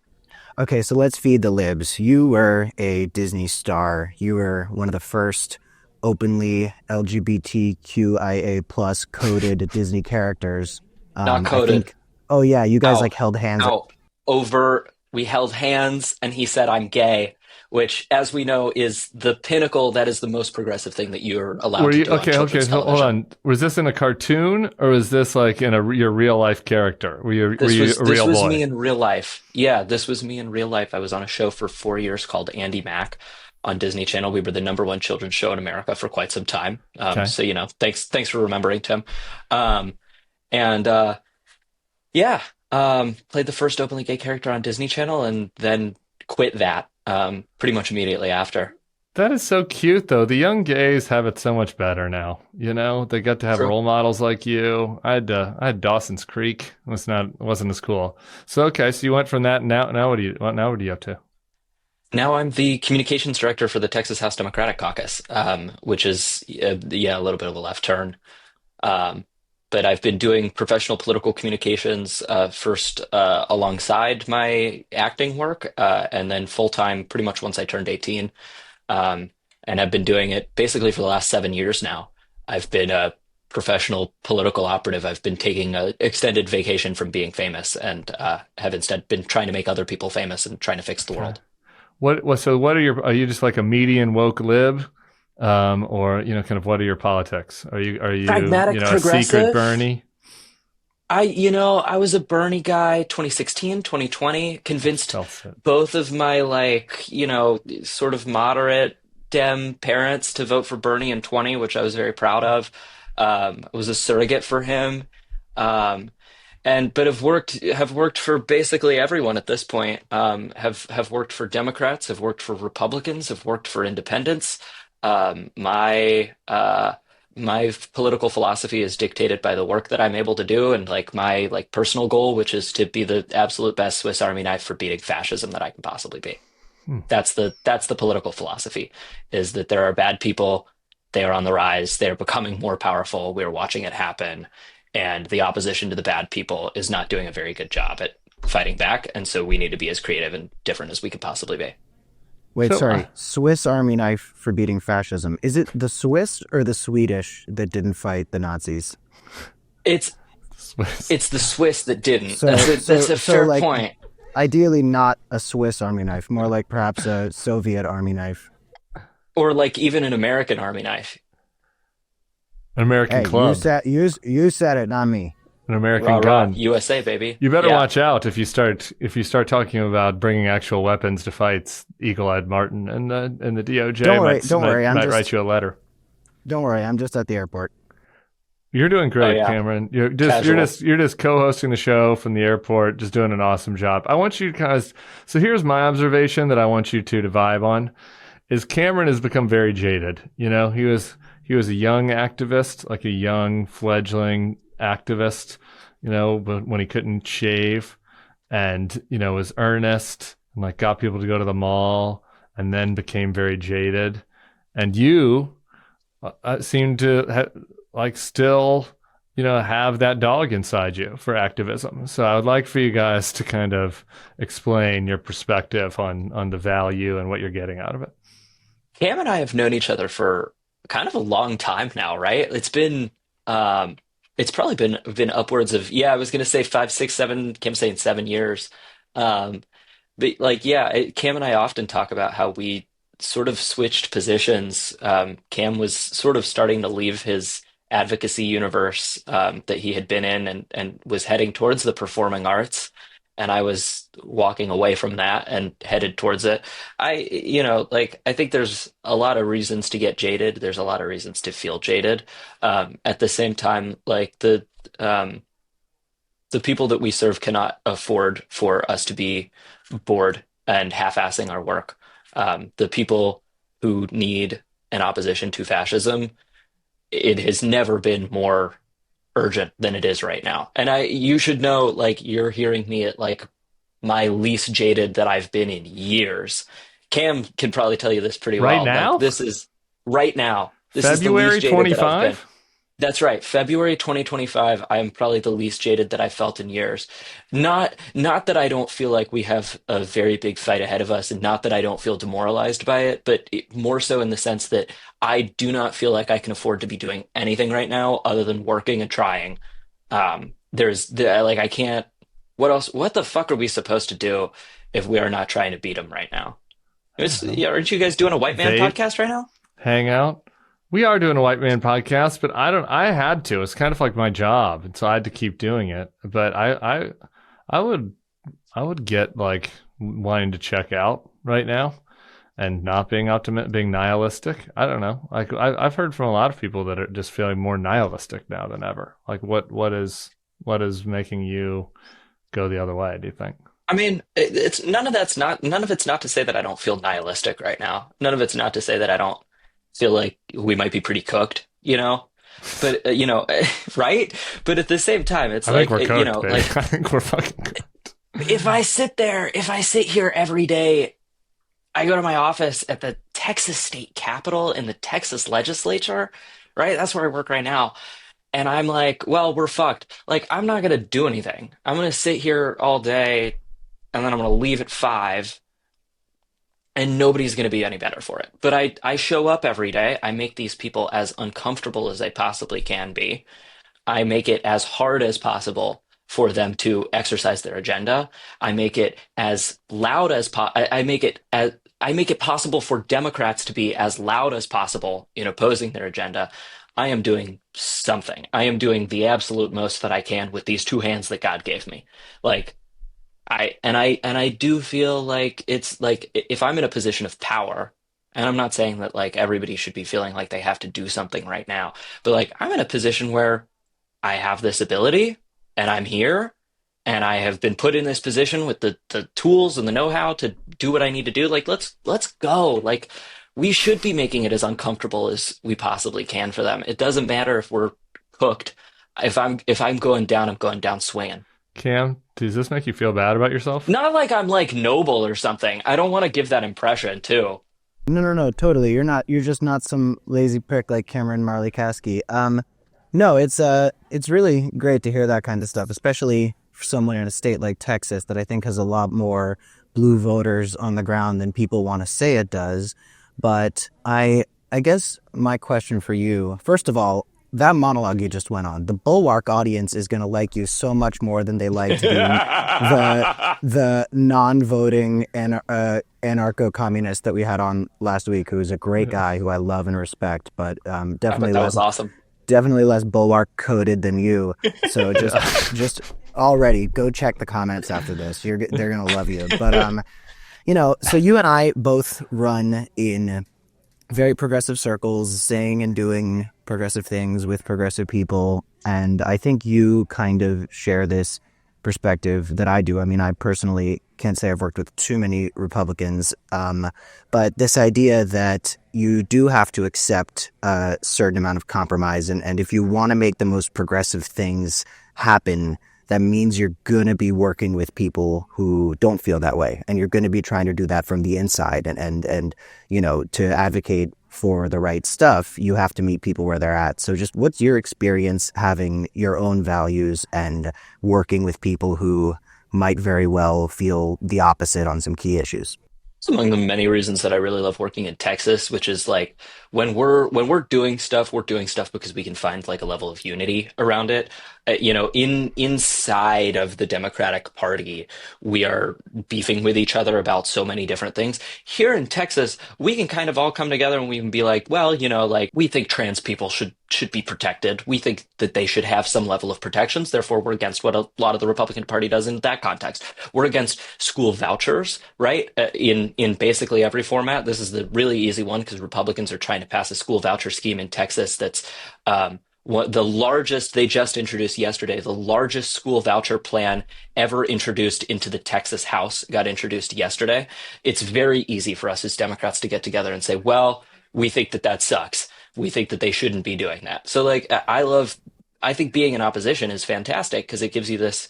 Speaker 1: Okay, so let's feed the libs. You were a Disney star. You were one of the first openly LGBTQIA plus coded Disney characters.
Speaker 3: Not coded.
Speaker 1: Oh yeah, you guys held hands.
Speaker 3: We held hands, and he said, "I'm gay," which, as we know, is the pinnacle. That is the most progressive thing that you're allowed to do.
Speaker 2: Okay, hold on. Was this in a cartoon, or was this like in your real life character? Were you a real boy?
Speaker 3: This was me in real life. Yeah, this was me in real life. I was on a show for 4 years called Andy Mack on Disney Channel. We were the #1 children's show in America for quite some time.
Speaker 2: Okay.
Speaker 3: So, thanks for remembering, Tim. Played the first openly gay character on Disney Channel and then quit that pretty much immediately after.
Speaker 2: That is so cute, though. The young gays have it so much better now. They get to have
Speaker 3: True.
Speaker 2: role models like you. I had Dawson's Creek. It wasn't as cool. So you went from that. Now what are you up to?
Speaker 3: Now I'm the communications director for the Texas House Democratic Caucus, which is a little bit of a left turn. But I've been doing professional political communications first alongside my acting work, and then full-time pretty much once I turned 18. And I've been doing it basically for the last 7 years now. I've been a professional political operative. I've been taking an extended vacation from being famous and have instead been trying to make other people famous and trying to fix the world.
Speaker 2: Are you just like a median woke lib? Or kind of what are your politics? Are you
Speaker 3: pragmatic,
Speaker 2: a
Speaker 3: progressive?
Speaker 2: Secret Bernie?
Speaker 3: I was a Bernie guy 2016, 2020, convinced both of my sort of moderate Dem parents to vote for Bernie in 20, which I was very proud of. I was a surrogate for him. but have worked for basically everyone at this point. Have worked for Democrats, have worked for Republicans, have worked for independents. My political philosophy is dictated by the work that I'm able to do, and like my like personal goal, which is to be the absolute best Swiss Army knife for beating fascism that I can possibly be.
Speaker 2: Hmm.
Speaker 3: That's the political philosophy, is that there are bad people, they are on the rise, they're becoming more powerful, we're watching it happen, and the opposition to the bad people is not doing a very good job at fighting back, and so we need to be as creative and different as we could possibly be.
Speaker 1: Wait,
Speaker 2: So,
Speaker 1: sorry. Swiss Army knife for beating fascism. Is it the Swiss or the Swedish that didn't fight the Nazis?
Speaker 3: It's
Speaker 2: Swiss.
Speaker 3: it's the Swiss that didn't.
Speaker 1: So,
Speaker 3: That's a fair
Speaker 1: like,
Speaker 3: point.
Speaker 1: ideally not a Swiss Army knife, more like perhaps a Soviet Army knife.
Speaker 3: Or like even an American army knife.
Speaker 2: An American
Speaker 1: Hey,
Speaker 2: club,
Speaker 1: you said it, not me.
Speaker 2: an American
Speaker 3: Rah rah,
Speaker 2: gun.
Speaker 3: USA baby.
Speaker 2: You better
Speaker 3: Yeah.
Speaker 2: watch out if you start talking about bringing actual weapons to fights. Eagle-eyed Martin and the DOJ might write you a letter.
Speaker 1: Don't worry, I'm just at the airport.
Speaker 2: You're doing
Speaker 3: Oh
Speaker 2: great,
Speaker 3: yeah,
Speaker 2: Cameron.
Speaker 3: casual.
Speaker 2: You're just co-hosting the show from the airport, just doing an awesome job. I want you to kind of. So here's my observation that I want you to vibe on: is Cameron has become very jaded. You know, he was a young activist, like a young fledgling activist. You know, but when he couldn't shave, and was earnest and like got people to go to the mall, and then became very jaded. And you seem to like still have that dog inside you for activism. So I would like for you guys to kind of explain your perspective on the value and what you're getting out of it.
Speaker 3: Cam and I have known each other for kind of a long time now, right? It's probably been upwards of, yeah, I was gonna say 5, 6, 7. Kim's saying 7 years. Um, but like, yeah, Cam and I often talk about how we sort of switched positions. Cam was sort of starting to leave his advocacy universe that he had been in, and was heading towards the performing arts. And I was walking away from that and headed towards it. Like, I think there's a lot of reasons to get jaded. There's a lot of reasons to feel jaded. At the same time, like um, the people that we serve cannot afford for us to be bored and half-assing our work. The people who need an opposition to fascism, it has never been more urgent than it is right now. And you should know, like, you're hearing me at like my least jaded that I've been in years. Cam can probably tell you this pretty
Speaker 2: Right
Speaker 3: well. Like,
Speaker 2: now?
Speaker 3: this is right now. This is the
Speaker 2: February
Speaker 3: least jaded that I've been.
Speaker 2: 25?
Speaker 3: That's right. February 2025, I am probably the least jaded that I've felt in years. Not that I don't feel like we have a very big fight ahead of us, and not that I don't feel demoralized by it, but more so in the sense that I do not feel like I can afford to be doing anything right now other than working and trying. Like, I can't. What else? What the fuck are we supposed to do if we are not trying to beat them right now?
Speaker 2: I don't know.
Speaker 3: Yeah, aren't you guys doing a white man
Speaker 2: Vape,
Speaker 3: podcast right now?
Speaker 2: hang out. We are doing a white man podcast, but I had to. It's kind of like my job, and so I had to keep doing it. But I would get like wanting to check out right now and not being being nihilistic. I don't know. Like I've heard from a lot of people that are just feeling more nihilistic now than ever. Like what is making you go the other way, do you think?
Speaker 3: I mean, none of it's not to say that I don't feel nihilistic right now. None of it's not to say that I don't feel like we might be pretty cooked, you know? But right? But at the same time, it's
Speaker 2: I think
Speaker 3: like,
Speaker 2: we're cooked, baby.
Speaker 3: like
Speaker 2: I think we're fucking cooked.
Speaker 3: if I sit here every day, I go to my office at the Texas State Capitol in the Texas legislature, right? That's where I work right now. And I'm like, well, we're fucked. Like, I'm not gonna do anything. I'm gonna sit here all day, and then I'm gonna leave at 5, and nobody's gonna be any better for it. But I show up every day. I make these people as uncomfortable as they possibly can be. I make it as hard as possible for them to exercise their agenda. I make it as loud as I make it possible for Democrats to be as loud as possible in opposing their agenda. I am doing something. I am doing the absolute most that I can with these two hands that God gave me. Like, I do feel like it's like, if I'm in a position of power, and I'm not saying that like everybody should be feeling like they have to do something right now, but like, I'm in a position where I have this ability. and I'm here, and I have been put in this position with the tools and the know-how to do what I need to do. Like, let's go. Like, we should be making it as uncomfortable as we possibly can for them. It doesn't matter if we're cooked. If I'm going down, I'm going down swinging.
Speaker 2: Cam, does this make you feel bad about yourself?
Speaker 3: Not like I'm like noble or something. I don't want to give that impression too.
Speaker 1: No, no, no, totally. You're not. You're just not some lazy prick like Cameron Marley Kasky. No, it's really great to hear that kind of stuff, especially for someone in a state like Texas that I think has a lot more blue voters on the ground than people want to say it does. But I guess my question for you, first of all, that monologue you just went on, the Bulwark audience is going to like you so much more than they liked the non-voting anarcho-communist that we had on last week, who is a great guy who I love and respect, but
Speaker 3: I
Speaker 1: definitely
Speaker 3: thought that was awesome.
Speaker 1: less Bulwark coded than you. So just already go check the comments after this. They're gonna love you. But so you and I both run in very progressive circles, saying and doing progressive things with progressive people. And I think you kind of share this perspective that I do. I mean, I personally can't say I've worked with too many Republicans, but this idea that you do have to accept a certain amount of compromise. And if you want to make the most progressive things happen, that means you're going to be working with people who don't feel that way. And you're going to be trying to do that from the inside. And to advocate for the right stuff, you have to meet people where they're at. So just what's your experience having your own values and working with people who might very well feel the opposite on some key issues?
Speaker 3: It's among the many reasons that I really love working in Texas, which is like when we're doing stuff, we're doing stuff because we can find like a level of unity around it. Inside of the Democratic Party, we are beefing with each other about so many different things. Here in Texas, we can kind of all come together and we can be like, well, like we think trans people should be protected. We think that they should have some level of protections. Therefore, we're against what a lot of the Republican Party does in that context. We're against school vouchers, right? In basically every format. This is the really easy one because Republicans are trying to pass a school voucher scheme in Texas that's the largest, they just introduced yesterday, the largest school voucher plan ever introduced into the Texas House got introduced yesterday. It's very easy for us as Democrats to get together and say, well, we think that sucks. We think that they shouldn't be doing that. So like, I think being in opposition is fantastic because it gives you this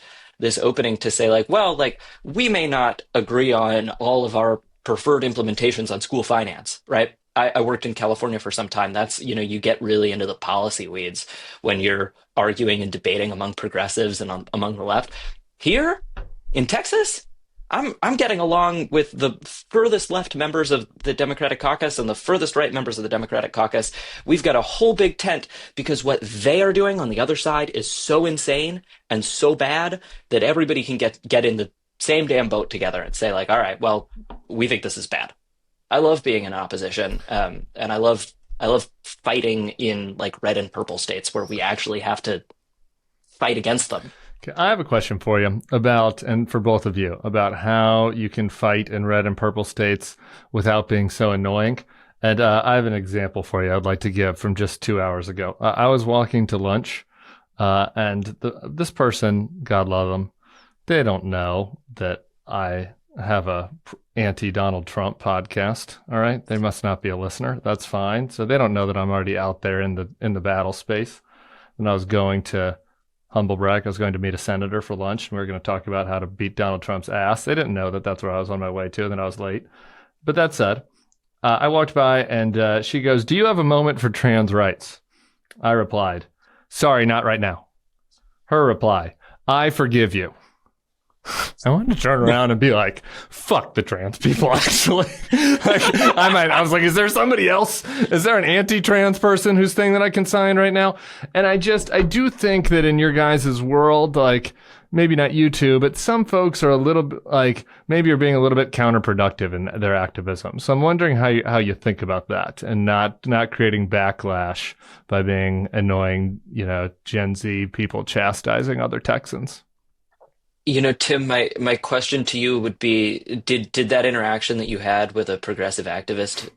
Speaker 3: opening to say like, well, like we may not agree on all of our preferred implementations on school finance, right? I worked in California for some time. That's, you get really into the policy weeds when you're arguing and debating among progressives and among the left. Here in Texas, I'm getting along with the furthest left members of the Democratic caucus and the furthest right members of the Democratic caucus. We've got a whole big tent because what they are doing on the other side is so insane and so bad that everybody can get in the same damn boat together and say like, all right, well, we think this is bad. I love being in opposition, and I love fighting in like red and purple states where we actually have to fight against them.
Speaker 2: Okay, I have a question for you and for both of you, about how you can fight in red and purple states without being so annoying. And I have an example for you I'd like to give from just 2 hours ago. I was walking to lunch, and this person, God love them, they don't know that I have a anti-Donald Trump podcast. All right. They must not be a listener. That's fine. So they don't know that I'm already out there in the battle space. And I was going to humble brag. I was going to meet a senator for lunch, and we were going to talk about how to beat Donald Trump's ass. They didn't know that that's where I was on my way to, and then I was late. But that said, I walked by and she goes, "Do you have a moment for trans rights?" I replied, "Sorry, not right now." Her reply, "I forgive you." I wanted to turn around and be like, fuck the trans people, actually. I was like, is there somebody else? Is there an anti-trans person whose thing that I can sign right now? And I do think that in your guys' world, like, maybe not you two, but some folks are a little bit like, maybe you're being a little bit counterproductive in their activism. So I'm wondering how you think about that and not creating backlash by being annoying, Gen Z people chastising other Texans.
Speaker 3: Tim, my question to you would be, did that interaction that you had with a progressive activist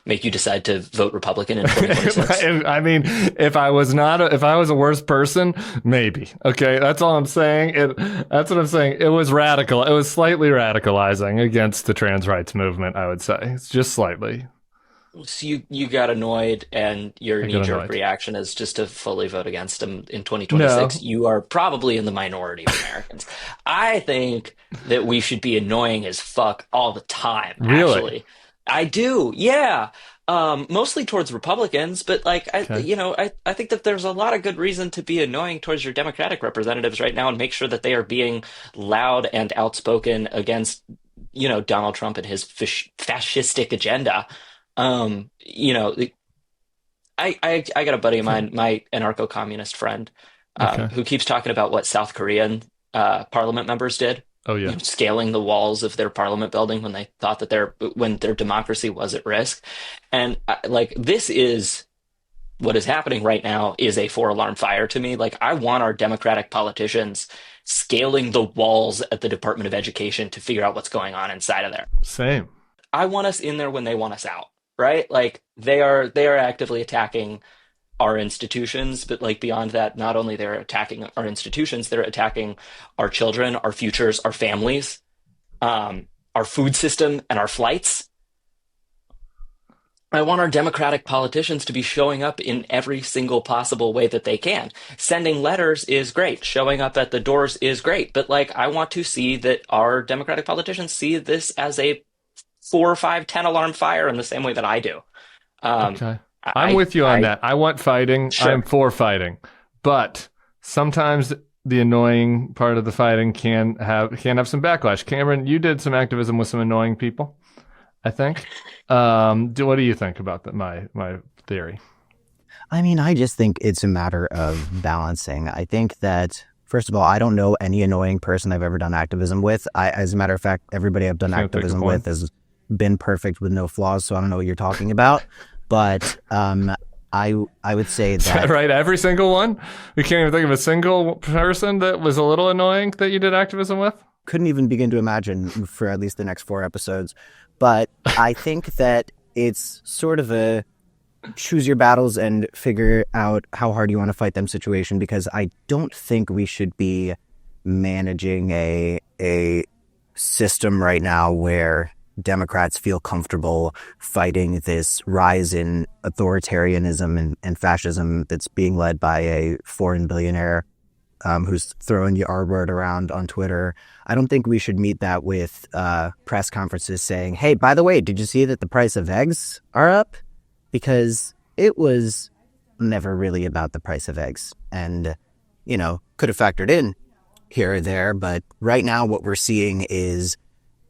Speaker 3: make you decide to vote Republican in 2026?
Speaker 2: I mean, if I was a worse person, maybe. Okay, that's all I'm saying. That's what I'm saying. It was radical. It was slightly radicalizing against the trans rights movement, I would say. It's just slightly.
Speaker 3: So you got annoyed, and your
Speaker 2: I get
Speaker 3: knee-jerk
Speaker 2: annoyed.
Speaker 3: reaction is just to fully vote against him in 2026.
Speaker 2: No,
Speaker 3: You are probably in the minority of Americans. I think that we should be annoying as fuck all the time,
Speaker 2: really.
Speaker 3: actually. I do, yeah. Mostly towards Republicans, but like
Speaker 2: Okay.
Speaker 3: I think that there's a lot of good reason to be annoying towards your Democratic representatives right now and make sure that they are being loud and outspoken against, Donald Trump and his fascistic agenda. Um, you know, I got a buddy of
Speaker 2: Okay.
Speaker 3: mine, my anarcho-communist friend,
Speaker 2: Okay.
Speaker 3: who keeps talking about what South Korean parliament members did,
Speaker 2: Oh yeah.
Speaker 3: scaling the walls of their parliament building when they thought that when their democracy was at risk. And like this is what is happening right now is a four-alarm fire to me. Like I want our Democratic politicians scaling the walls at the Department of Education to figure out what's going on inside of there.
Speaker 2: Same.
Speaker 3: I want us in there when they want us out, right? Like they are actively attacking our institutions, but like beyond that, not only they're attacking our institutions, they're attacking our children, our futures, our families, our food system, and our flights. I want our Democratic politicians to be showing up in every single possible way that they can. Sending letters is great. Showing up at the doors is great. But like, I want to see that our Democratic politicians see this as a 4 or 5, 10 alarm fire in the same way that I do. Um,
Speaker 2: Okay. I'm
Speaker 3: I,
Speaker 2: with you on
Speaker 3: I,
Speaker 2: that. I want fighting. I'm
Speaker 3: sure.
Speaker 2: for fighting. But sometimes the annoying part of the fighting can have some backlash. Cameron, you did some activism with some annoying people, I think. What do you think about my theory?
Speaker 1: I mean, I just think it's a matter of balancing. I think that, first of all, I don't know any annoying person I've ever done activism with. As a matter of fact, everybody I've done
Speaker 2: Can't pick a
Speaker 1: activism
Speaker 2: point.
Speaker 1: with has been perfect with no flaws, so I don't know what you're talking about. But I would say
Speaker 2: Is that
Speaker 1: that
Speaker 2: right? Every single one? We can't even think of a single person that was a little annoying that you did activism with?
Speaker 1: couldn't even begin to imagine for at least the next 4 episodes. But I think that it's sort of a choose your battles and figure out how hard you want to fight them situation, because I don't think we should be managing a system right now where Democrats feel comfortable fighting this rise in authoritarianism and fascism that's being led by a foreign billionaire who's throwing the R word around on Twitter. I don't think we should meet that with press conferences saying, hey, by the way, did you see that the price of eggs are up? Because it was never really about the price of eggs. And, could have factored in here or there. But right now what we're seeing is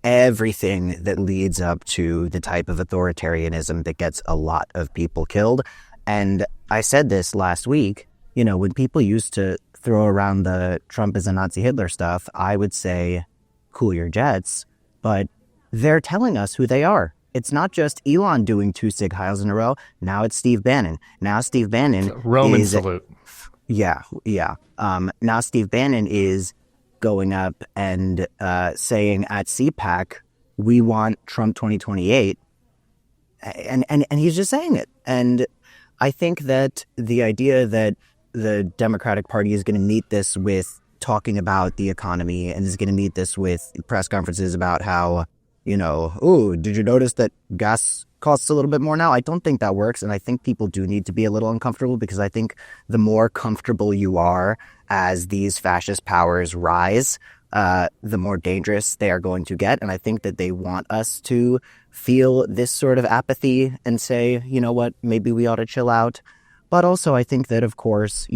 Speaker 1: everything that leads up to the type of authoritarianism that gets a lot of people killed. And I said this last week, when people used to throw around the Trump is a Nazi Hitler stuff, I would say, cool your jets, but they're telling us who they are. It's not just Elon doing 2 Sig Heils in a row. Now it's Steve Bannon. Now Steve Bannon
Speaker 2: Roman
Speaker 1: is,
Speaker 2: salute.
Speaker 1: yeah. Now Steve Bannon is going up and saying at CPAC, we want Trump 2028. And he's just saying it. And I think that the idea that the Democratic Party is going to meet this with talking about the economy and is going to meet this with press conferences about how, oh, did you notice that gas costs a little bit more now? I don't think that works. And I think people do need to be a little uncomfortable, because I think the more comfortable you are as these fascist powers rise, the more dangerous they are going to get. And I think that they want us to feel this sort of apathy and say, you know what, maybe we ought to chill out. But also I think that, of course,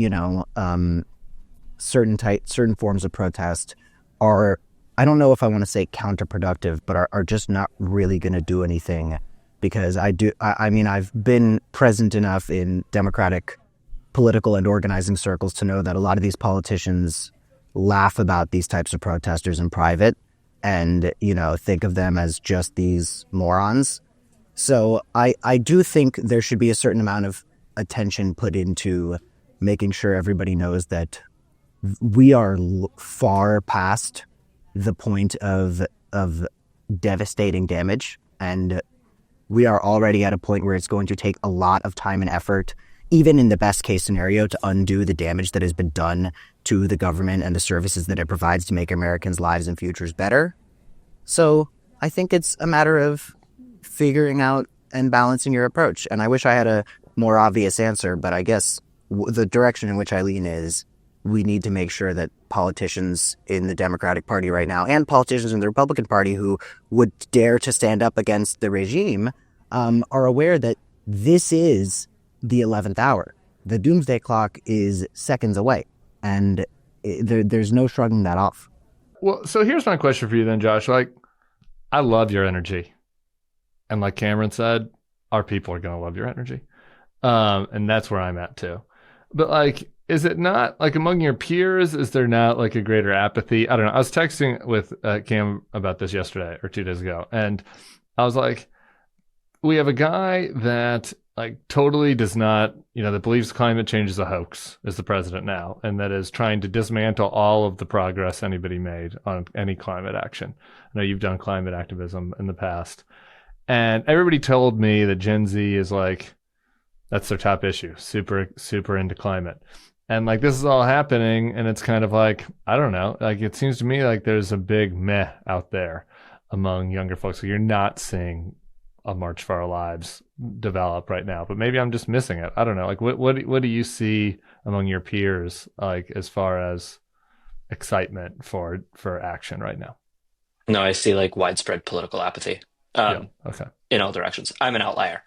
Speaker 1: certain forms of protest are, I don't know if I want to say counterproductive, but are just not really going to do anything. Because I mean, I've been present enough in Democratic political and organizing circles to know that a lot of these politicians laugh about these types of protesters in private and, think of them as just these morons. So I do think there should be a certain amount of attention put into making sure everybody knows that we are far past the point of devastating damage, and we are already at a point where it's going to take a lot of time and effort, even in the best case scenario, to undo the damage that has been done to the government and the services that it provides to make Americans' lives and futures better. So I think it's a matter of figuring out and balancing your approach. And I wish I had a more obvious answer, but I guess the direction in which I lean is we need to make sure that politicians in the Democratic Party right now and politicians in the Republican Party who would dare to stand up against the regime are aware that this is the 11th hour. The doomsday clock is seconds away, and there's no shrugging that off.
Speaker 2: Well, so here's my question for you then, Josh. Like, I love your energy. And like Cameron said, our people are going to love your energy. And that's where I'm at too. But like, is it not like among your peers? Is there not like a greater apathy? I don't know. I was texting with Cam about this yesterday or 2 days ago. And I was like, we have a guy that like totally does not, that believes climate change is a hoax, is the president now, and that is trying to dismantle all of the progress anybody made on any climate action. I know you've done climate activism in the past. And everybody told me that Gen Z is like, that's their top issue, super, super into climate. And like, this is all happening. And it's kind of like, I don't know, like, it seems to me like there's a big meh out there among younger folks. So you're not seeing a March for Our Lives develop right now, but maybe I'm just missing it. I don't know. Like, what do you see among your peers, like, as far as excitement for action right now?
Speaker 3: No, I see like widespread political apathy
Speaker 2: Yeah. Okay.
Speaker 3: in all directions. I'm an outlier.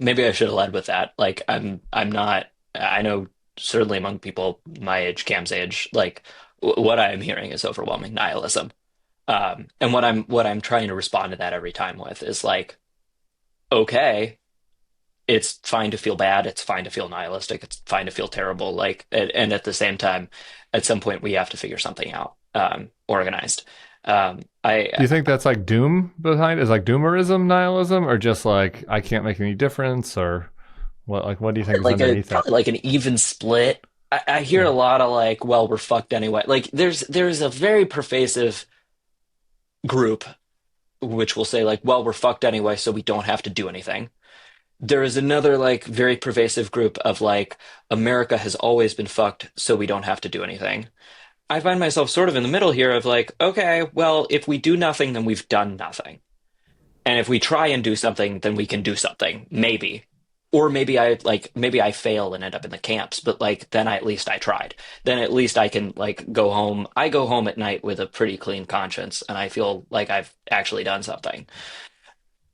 Speaker 3: Maybe I should have led with that. Like I'm not. I know certainly among people my age, Cam's age, like what I am hearing is overwhelming nihilism. And what I'm trying to respond to that every time with is like, okay, it's fine to feel bad. It's fine to feel nihilistic. It's fine to feel terrible. Like, and at the same time, at some point we have to figure something out, organized.
Speaker 2: Do you think that's like doom behind? Is like doomerism nihilism, or just like I can't make any difference, or what? Like, what do you think is
Speaker 3: like
Speaker 2: underneath that?
Speaker 3: probably like an even split. I hear
Speaker 2: Yeah.
Speaker 3: a lot of like, well, we're fucked anyway. Like there's a very pervasive group which will say like, well, we're fucked anyway, so we don't have to do anything. There is another like very pervasive group of like, America has always been fucked, so we don't have to do anything. I find myself sort of in the middle here of like, okay, well, if we do nothing, then we've done nothing. And if we try and do something, then we can do something, maybe. Or maybe I fail and end up in the camps, but like then at least I tried. Then at least I can like go home. I go home at night with a pretty clean conscience and I feel like I've actually done something.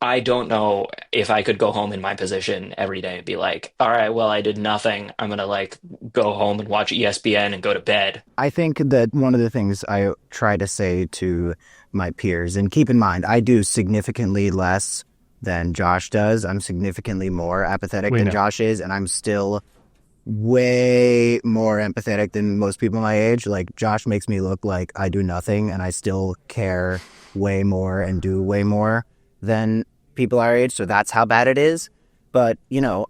Speaker 3: I don't know if I could go home in my position every day and be like, all right, well, I did nothing. I'm gonna like go home and watch ESPN and go to bed.
Speaker 1: I think that one of the things I try to say to my peers, and keep in mind, I do significantly less than Josh does. I'm significantly more apathetic than Josh is, and I'm still way more empathetic than most people my age. Like, Josh makes me look like I do nothing, and I still care way more and do way more than people our age, so that's how bad it is. But,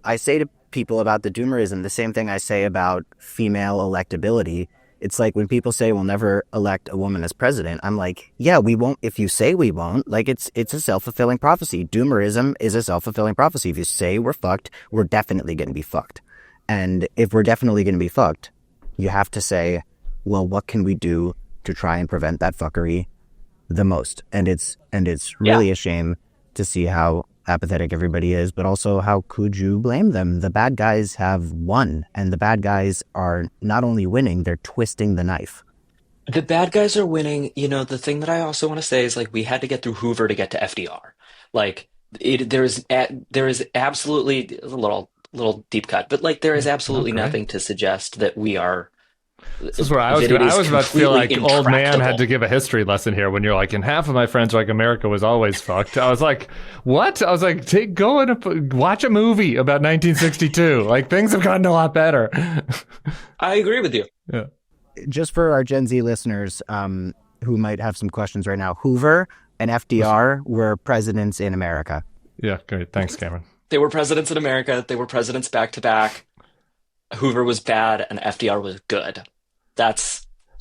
Speaker 1: I say to people about the doomerism the same thing I say about female electability. It's like when people say we'll never elect a woman as president, I'm like, yeah, we won't if you say we won't. Like, it's a self-fulfilling prophecy. Doomerism is a self-fulfilling prophecy. If you say we're fucked, we're definitely going to be fucked. And if we're definitely going to be fucked, you have to say, well, what can we do to try and prevent that fuckery the most? And it's really a shame to see how apathetic everybody is, but also how could you blame them? The bad guys have won, and the bad guys are not only winning, they're twisting the knife.
Speaker 3: The bad guys are winning. The thing that I also want to say is like we had to get through Hoover to get to FDR. Like there is absolutely a little deep cut, but like there is absolutely nothing to suggest that we are.
Speaker 2: This is where I was about to feel like old man had to give a history lesson here when you're like, and half of my friends are like, America was always fucked. I was like, what? I was like, go and watch a movie about 1962. Like, things have gotten a lot better.
Speaker 3: I agree with you.
Speaker 2: Yeah.
Speaker 1: Just for our Gen Z listeners who might have some questions right now, Hoover and FDR were presidents in America.
Speaker 2: Yeah, great. Thanks, Cameron.
Speaker 3: They were presidents in America. They were presidents back to back. Hoover was bad and FDR was good.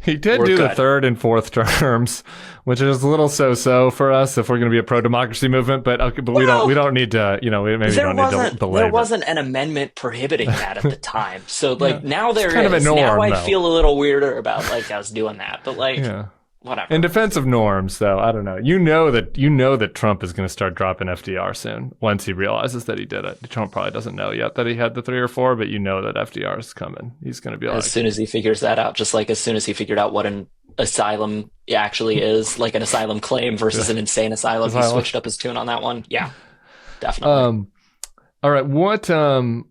Speaker 2: He did
Speaker 3: we're
Speaker 2: do the
Speaker 3: good.
Speaker 2: third and fourth terms, which is a little so-so for us if we're going to be a pro-democracy movement. But okay, but we don't need to, we maybe don't need to belabor.
Speaker 3: There wasn't an amendment prohibiting that at the time. So like now there
Speaker 2: it's kind
Speaker 3: is.
Speaker 2: of a norm,
Speaker 3: now I
Speaker 2: though.
Speaker 3: feel a little weirder about like us doing that. But like whatever.
Speaker 2: In defense of norms, though, I don't know. You know that Trump is going to start dropping FDR soon once he realizes that he did it. Trump probably doesn't know yet that he had the 3 or 4, but you know that FDR is coming. He's going to be like,
Speaker 3: as soon as he figures that out, just like as soon as he figured out what an asylum actually is, like an asylum claim versus an insane asylum, he switched up his tune on that one. Yeah, definitely.
Speaker 2: All right. What, I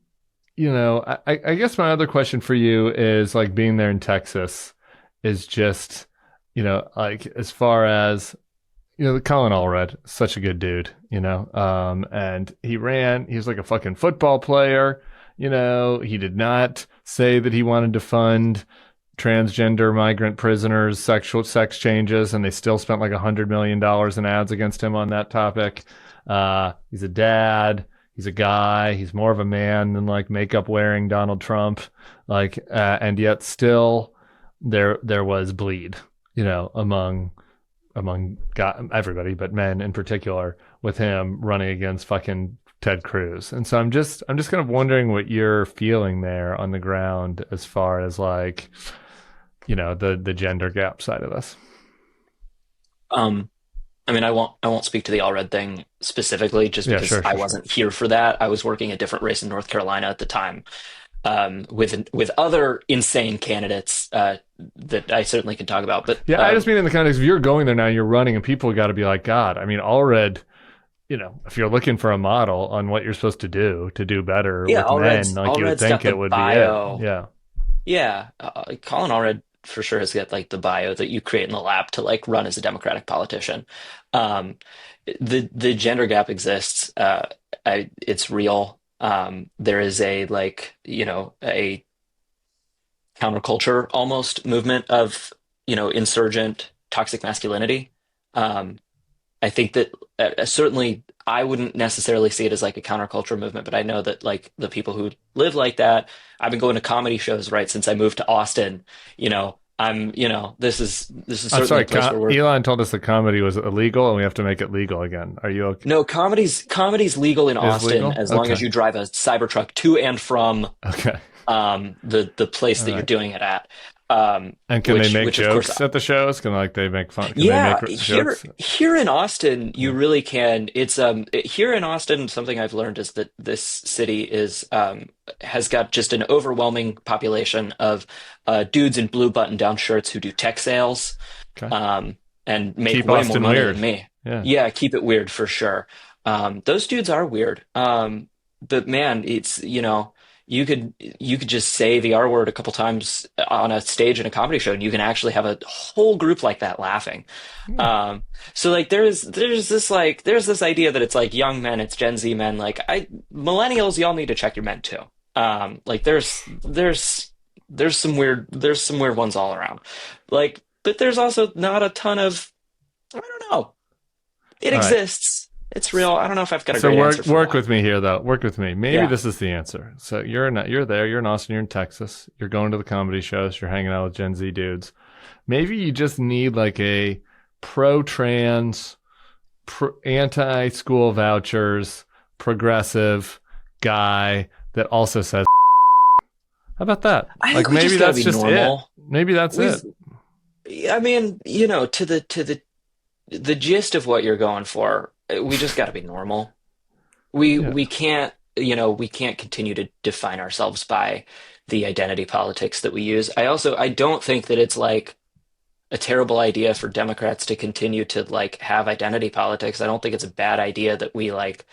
Speaker 2: guess my other question for you is like being there in Texas is just, like as far as, Colin Allred, such a good dude, and he was like a fucking football player, he did not say that he wanted to fund transgender migrant prisoners, sex changes, and they still spent like $100 million in ads against him on that topic. He's a dad. He's a guy. He's more of a man than like makeup wearing Donald Trump. Like, and yet still there was bleed, among everybody, but men in particular, with him running against fucking Ted Cruz. And so I'm just kind of wondering what you're feeling there on the ground as far as like, the gender gap side of this.
Speaker 3: I mean, I won't speak to the Allred thing specifically, just because I wasn't here for that. I was working a different race in North Carolina at the time, with other insane candidates that I certainly can talk about. But
Speaker 2: I just mean in the context of you're going there now, you're running, and people got to be like, God, I mean, Allred. If you're looking for a model on what you're supposed to do better with men, like you would think it would
Speaker 3: bio.
Speaker 2: be it.
Speaker 3: Yeah. Colin Allred for sure has got like the bio that you create in the lab to like run as a Democratic politician. The gender gap exists. It's real. There is a a counterculture almost movement of, insurgent toxic masculinity. I think that certainly I wouldn't necessarily see it as like a counterculture movement, but I know that like the people who live like that, I've been going to comedy shows right since I moved to Austin. This is certainly a place where we're...
Speaker 2: Elon told us that comedy was illegal and we have to make it legal again. Are you okay?
Speaker 3: No, comedy's legal in Austin
Speaker 2: legal?
Speaker 3: as long as you drive a Cybertruck to and from the place that
Speaker 2: All
Speaker 3: you're doing it at.
Speaker 2: And can they make jokes at the shows? Can they make fun? Can they make jokes?
Speaker 3: Here in Austin, you really can. It's here in Austin, something I've learned is that this city has got just an overwhelming population of dudes in blue button-down shirts who do tech sales, and make
Speaker 2: keep
Speaker 3: way
Speaker 2: Austin
Speaker 3: more money
Speaker 2: weird.
Speaker 3: than me.
Speaker 2: Yeah,
Speaker 3: keep it weird for sure. Those dudes are weird. But man, it's you could just say the R word a couple times on a stage in a comedy show, and you can actually have a whole group like that laughing. So like there's this idea that it's like young men, it's Gen Z men. Like millennials, y'all need to check your men too. Like there's some weird ones all around. Like, but there's also not a ton of, I don't know. It all exists. Right. It's real. I don't know if I've got a great answer for
Speaker 2: work
Speaker 3: that.
Speaker 2: with me here, though. Work with me. Maybe this is the answer. So you're there. You're in Austin. You're in Texas. You're going to the comedy shows. You're hanging out with Gen Z dudes. Maybe you just need like a pro-trans, anti-school vouchers, progressive guy that also says. How about that?
Speaker 3: Like maybe that's just normal.
Speaker 2: It. Maybe that's it.
Speaker 3: I mean, to the gist of what you're going for. We just got to be normal. We can't continue to define ourselves by the identity politics that we use. I don't think that it's like a terrible idea for Democrats to continue to like have identity politics. I don't think it's a bad idea that we like,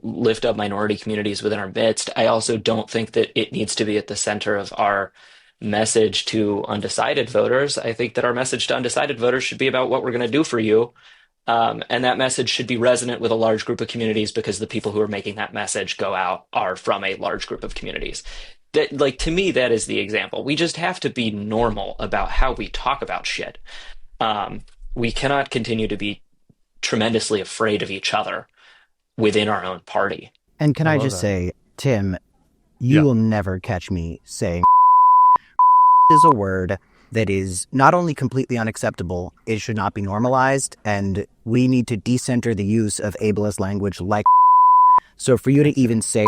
Speaker 3: lift up minority communities within our midst. I also don't think that it needs to be at the center of our message to undecided voters. I think that our message to undecided voters should be about what we're going to do for you. And that message should be resonant with a large group of communities because the people who are making that message go out are from a large group of communities. That, like, to me, that is the example. We just have to be normal about how we talk about shit. We cannot continue to be tremendously afraid of each other within our own party.
Speaker 1: And can I just say, Tim, you will never catch me saying is a word that is not only completely unacceptable, it should not be normalized, and we need to decenter the use of ableist language like. So for you to even say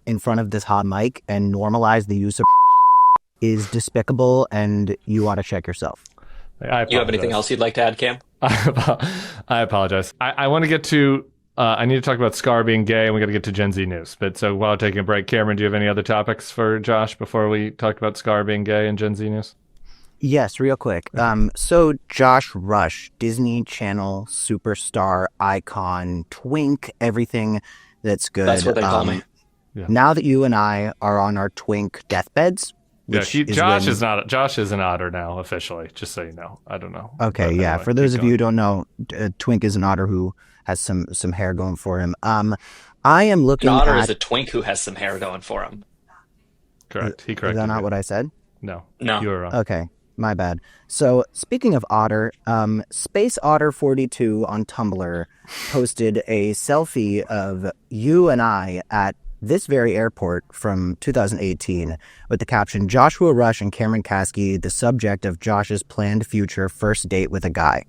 Speaker 1: in front of this hot mic and normalize the use of is despicable, and you ought to check yourself.
Speaker 3: You have anything else you'd like to add, Cam?
Speaker 2: I apologize. I want to get to, I need to talk about Scar being gay, and we got to get to Gen Z news. But so while taking a break, Cameron, do you have any other topics for Josh before we talk about Scar being gay and Gen Z news?
Speaker 1: Yes, real quick. So Josh Rush, Disney Channel superstar, icon, twink, everything that's good.
Speaker 3: That's what they call me.
Speaker 2: Yeah.
Speaker 1: Now that you and I are on our twink deathbeds,
Speaker 2: Josh is an otter now officially. Just so you know, I don't know.
Speaker 1: Okay,
Speaker 2: but
Speaker 1: yeah.
Speaker 2: Anyway,
Speaker 1: For those of you who don't know, twink is an otter who has some hair going for him. I am looking.
Speaker 3: An otter
Speaker 1: at...
Speaker 3: is a twink who has some hair going for him.
Speaker 2: Correct. He corrected.
Speaker 1: Is that not what I said?
Speaker 2: No,
Speaker 3: No.
Speaker 2: You were wrong.
Speaker 1: Okay. My bad. So, speaking of otter, Space Otter 42 on Tumblr posted a selfie of you and I at this very airport from 2018 with the caption, Joshua Rush and Cameron Kasky, the subject of Josh's planned future first date with a guy.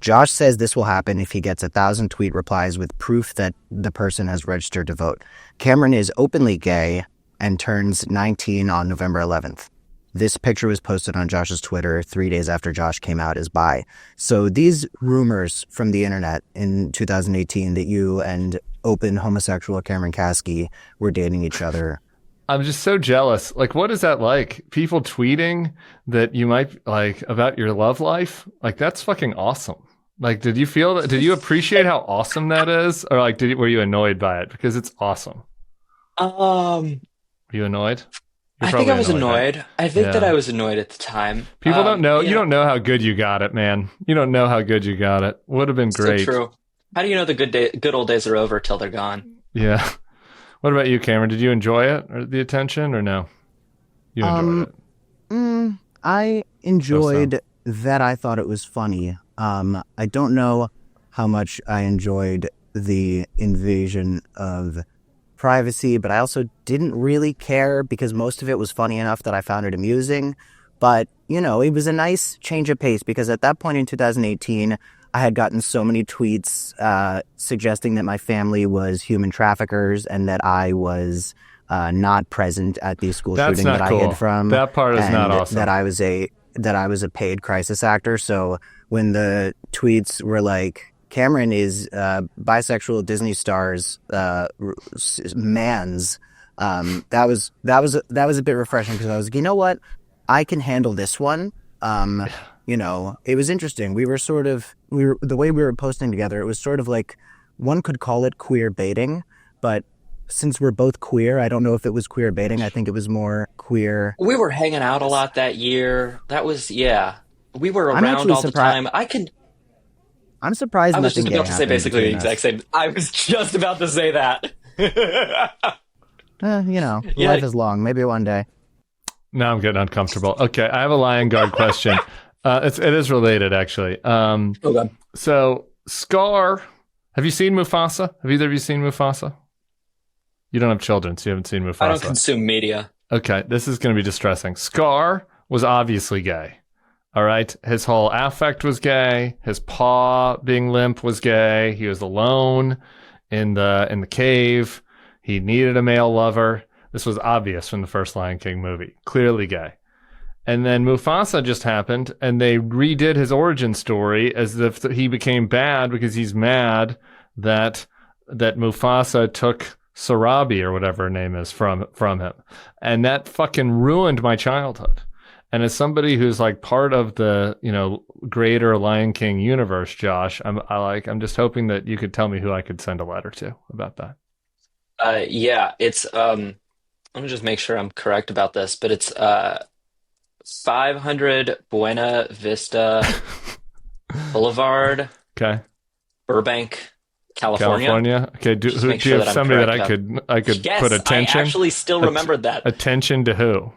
Speaker 1: Josh says this will happen if he gets 1,000 tweet replies with proof that the person has registered to vote. Cameron is openly gay and turns 19 on November 11th. This picture was posted on Josh's Twitter 3 days after Josh came out as bi. So these rumors from the internet in 2018 that you and open homosexual Cameron Kasky were dating each other.
Speaker 2: I'm just so jealous. Like, what is that like? People tweeting that you might like about your love life? Like, that's fucking awesome. Like, did you appreciate how awesome that is? Or like, were you annoyed by it? Because it's awesome. Were you annoyed?
Speaker 3: I think I was annoyed.
Speaker 2: Right?
Speaker 3: I think that I was annoyed at the time.
Speaker 2: People don't know. You don't know how good you got it, man. You don't know how good you got it. Would have been great.
Speaker 3: So true. How do you know the good old days are over till they're gone?
Speaker 2: Yeah. What about you, Cameron? Did you enjoy it or the attention or no? You enjoyed it.
Speaker 1: I enjoyed that. I thought it was funny. I don't know how much I enjoyed the invasion of privacy, but I also didn't really care because most of it was funny enough that I found it amusing. But, you know, it was a nice change of pace because at that point in 2018, I had gotten so many tweets suggesting that my family was human traffickers and that I was not present at the school shooting that I hid from.
Speaker 2: That part is not awesome.
Speaker 1: That I was a paid crisis actor. So when the tweets were like, Cameron is bisexual Disney stars mans. That was a bit refreshing because I was like, you know what, I can handle this one. You know, it was interesting. The way we were posting together, it was sort of like one could call it queer baiting, but since we're both queer, I don't know if it was queer baiting. I think it was more queer.
Speaker 3: We were hanging out a lot that year. That was we were around all the time.
Speaker 1: I'm surprised.
Speaker 3: I was just about to say basically the exact same. I was just about to say that.
Speaker 1: You know, life is long. Maybe one day.
Speaker 2: Now I'm getting uncomfortable. Okay, I have a Lion Guard question. It is related, actually.
Speaker 3: Okay.
Speaker 2: So, Scar, have you seen Mufasa? Have either of you seen Mufasa? You don't have children, so you haven't seen Mufasa.
Speaker 3: I don't consume media.
Speaker 2: Okay, this is going to be distressing. Scar was obviously gay. All right, his whole affect was gay. His paw being limp was gay. He was alone in the cave. He needed a male lover. This was obvious from the first Lion King movie. Clearly gay. And then Mufasa just happened, and they redid his origin story as if he became bad because he's mad that Mufasa took Sarabi or whatever her name is from him. And that fucking ruined my childhood. And as somebody who's like part of the, you know, greater Lion King universe, Josh, I'm just hoping that you could tell me who I could send a letter to about that.
Speaker 3: It's let me just make sure I'm correct about this, but it's 500 Buena Vista Boulevard,
Speaker 2: Okay.
Speaker 3: Burbank, California.
Speaker 2: Okay. Do you
Speaker 3: make sure
Speaker 2: have
Speaker 3: that I'm
Speaker 2: somebody that
Speaker 3: correct
Speaker 2: I could
Speaker 3: Yes,
Speaker 2: put attention?
Speaker 3: I actually still remembered that.
Speaker 2: Attention to who?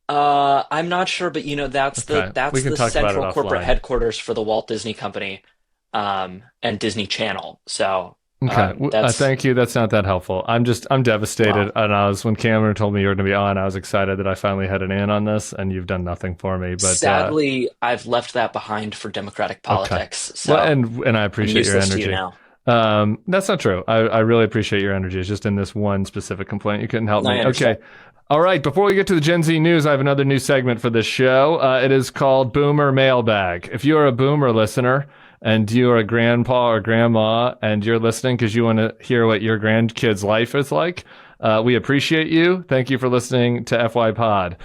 Speaker 3: I'm not sure, but you know, that's
Speaker 2: Okay, we can
Speaker 3: the
Speaker 2: talk about it
Speaker 3: central corporate
Speaker 2: offline.
Speaker 3: headquarters for the Walt Disney Company, and Disney Channel. So
Speaker 2: Okay.
Speaker 3: That's
Speaker 2: Thank you. That's not that helpful. I'm devastated.
Speaker 3: Wow.
Speaker 2: And when Cameron told me you were going to be on, I was excited that I finally had an in on this, and you've done nothing for me. But
Speaker 3: Sadly, I've left that behind for democratic
Speaker 2: okay.
Speaker 3: politics,
Speaker 2: Well,
Speaker 3: so
Speaker 2: and I
Speaker 3: I'm
Speaker 2: appreciate your
Speaker 3: useless to you
Speaker 2: energy.
Speaker 3: now.
Speaker 2: That's not true. I really appreciate your energy. It's just in this one specific complaint, you couldn't help
Speaker 3: I
Speaker 2: me.
Speaker 3: understand.
Speaker 2: Okay. All right. Before we get to the Gen Z news, I have another new segment for this show. It is called Boomer Mailbag. If you are a Boomer listener and you are a grandpa or grandma and you're listening because you want to hear what your grandkid's life is like, we appreciate you. Thank you for listening to FYPod.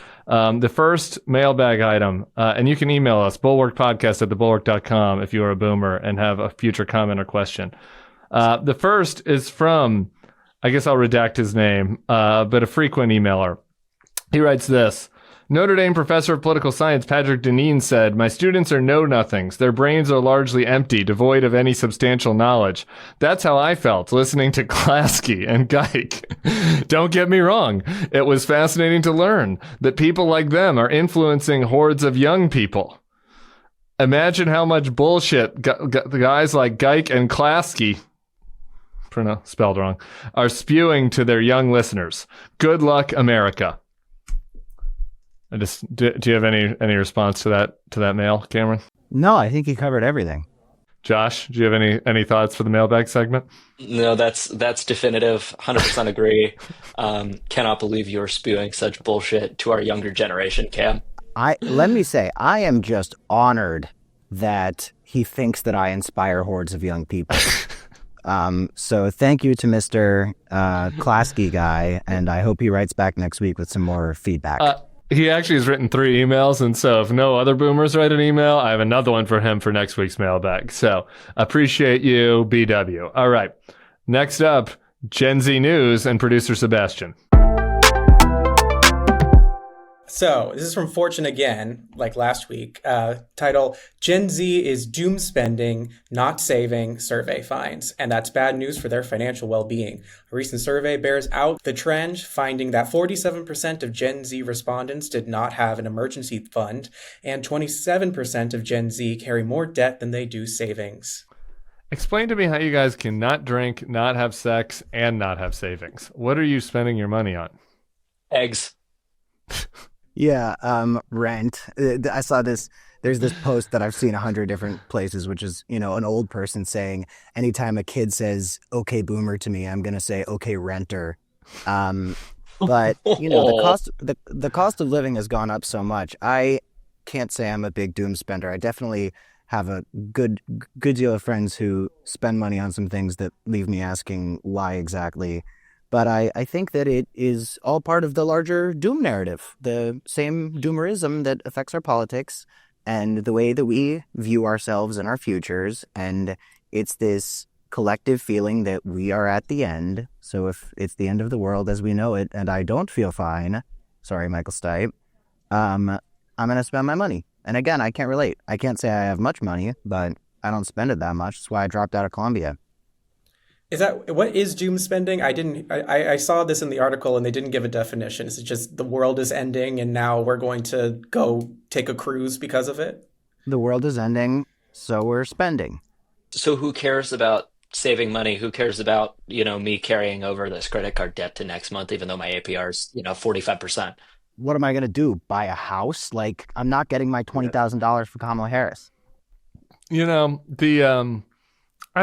Speaker 2: The first mailbag item, and you can email us, bulwarkpodcast@thebulwark.com if you are a boomer and have a future comment or question. The first is from, I guess I'll redact his name, but a frequent emailer. He writes this. Notre Dame professor of political science Patrick Deneen said, "My students are know-nothings. Their brains are largely empty, devoid of any substantial knowledge. That's how I felt listening to Klasky and Geik. Don't get me wrong. It was fascinating to learn that people like them are influencing hordes of young people. Imagine how much bullshit the guys like Geik and Klasky, spelled wrong, are spewing to their young listeners. Good luck, America." Do you have any response to that mail, Cameron?
Speaker 1: No, I think he covered everything.
Speaker 2: Josh, do you have any thoughts for the mailbag segment?
Speaker 3: No, that's definitive. 100% agree. Cannot believe you're spewing such bullshit to our younger generation, Cam.
Speaker 1: Let me say, I am just honored that he thinks that I inspire hordes of young people. So thank you to Mr. Klasky guy, and I hope he writes back next week with some more feedback.
Speaker 2: He actually has written 3 emails, and so if no other boomers write an email, I have another one for him for next week's mailbag. So appreciate you, BW. All right. Next up, Gen Z News and producer Sebastian.
Speaker 4: So this is from Fortune again, like last week. Title, Gen Z is doom spending, not saving, survey finds. And that's bad news for their financial well-being. A recent survey bears out the trend, finding that 47% of Gen Z respondents did not have an emergency fund, and 27% of Gen Z carry more debt than they do savings.
Speaker 2: Explain to me how you guys can not drink, not have sex, and not have savings. What are you spending your money on?
Speaker 3: Eggs.
Speaker 1: Yeah, rent. I saw this. There's this post that I've seen 100 different places, which is, an old person saying, anytime a kid says, okay, boomer to me, I'm going to say, okay, renter. But, the cost of living has gone up so much. I can't say I'm a big doom spender. I definitely have a good deal of friends who spend money on some things that leave me asking why exactly. But I think that it is all part of the larger doom narrative, the same doomerism that affects our politics and the way that we view ourselves and our futures. And it's this collective feeling that we are at the end. So if it's the end of the world as we know it and I don't feel fine, sorry, Michael Stipe, I'm going to spend my money. And again, I can't relate. I can't say I have much money, but I don't spend it that much. That's why I dropped out of Columbia.
Speaker 4: What is doom spending? I saw this in the article and they didn't give a definition. Is it just the world is ending and now we're going to go take a cruise because of it?
Speaker 1: The world is ending, so we're spending.
Speaker 3: So who cares about saving money? Who cares about, me carrying over this credit card debt to next month, even though my APR is, 45%?
Speaker 1: What am I going to do? Buy a house? Like, I'm not getting my $20,000 for Kamala Harris.
Speaker 2: I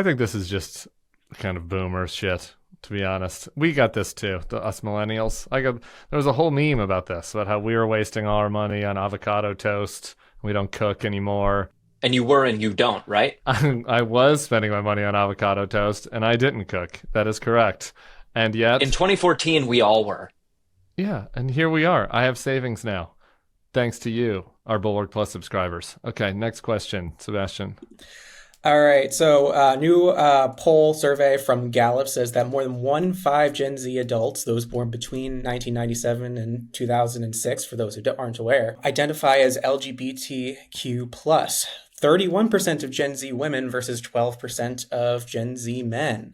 Speaker 2: think this is just kind of boomer shit, to be honest. We got this too, us millennials. There was a whole meme about this, about how we were wasting all our money on avocado toast. We don't cook anymore.
Speaker 3: And you were and you don't, right?
Speaker 2: I was spending my money on avocado toast, and I didn't cook. That is correct. And yet...
Speaker 3: In 2014, we all were.
Speaker 2: Yeah, and here we are. I have savings now. Thanks to you, our Bulwark Plus subscribers. Okay, next question, Sebastian.
Speaker 4: All right, so new poll survey from Gallup says that more than 1 in 5 Gen Z adults, those born between 1997 and 2006, for those who aren't aware, identify as LGBTQ+. 31% of Gen Z women versus 12% of Gen Z men.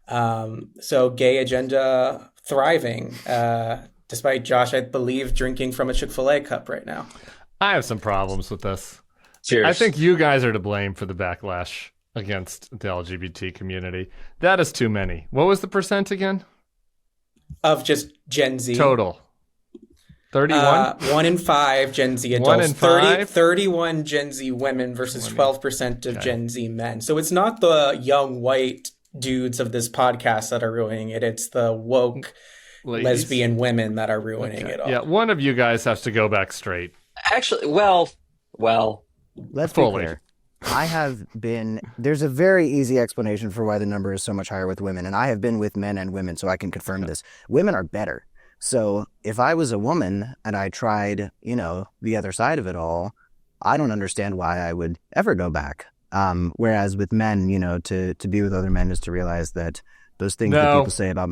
Speaker 4: So gay agenda thriving, despite Josh, I believe, drinking from a Chick-fil-A cup right now.
Speaker 2: I have some problems with this.
Speaker 3: Cheers.
Speaker 2: I think you guys are to blame for the backlash against the LGBT community. That is too many. What was the percent again?
Speaker 4: Of just Gen Z.
Speaker 2: Total. 31?
Speaker 4: 1 in 5 Gen Z adults.
Speaker 2: 1 in 5?
Speaker 4: 31 Gen Z women versus 12% of Gen Z men. So it's not the young white dudes of this podcast that are ruining it. It's the woke lesbian women that are ruining it all.
Speaker 2: Yeah, one of you guys has to go back straight.
Speaker 3: Actually, well.
Speaker 1: Let's be clear. There's a very easy explanation for why the number is so much higher with women, and I have been with men and women, so I can confirm this. Women are better. So if I was a woman and I tried, the other side of it all, I don't understand why I would ever go back. Whereas with men, to be with other men is to realize that those things that people say about...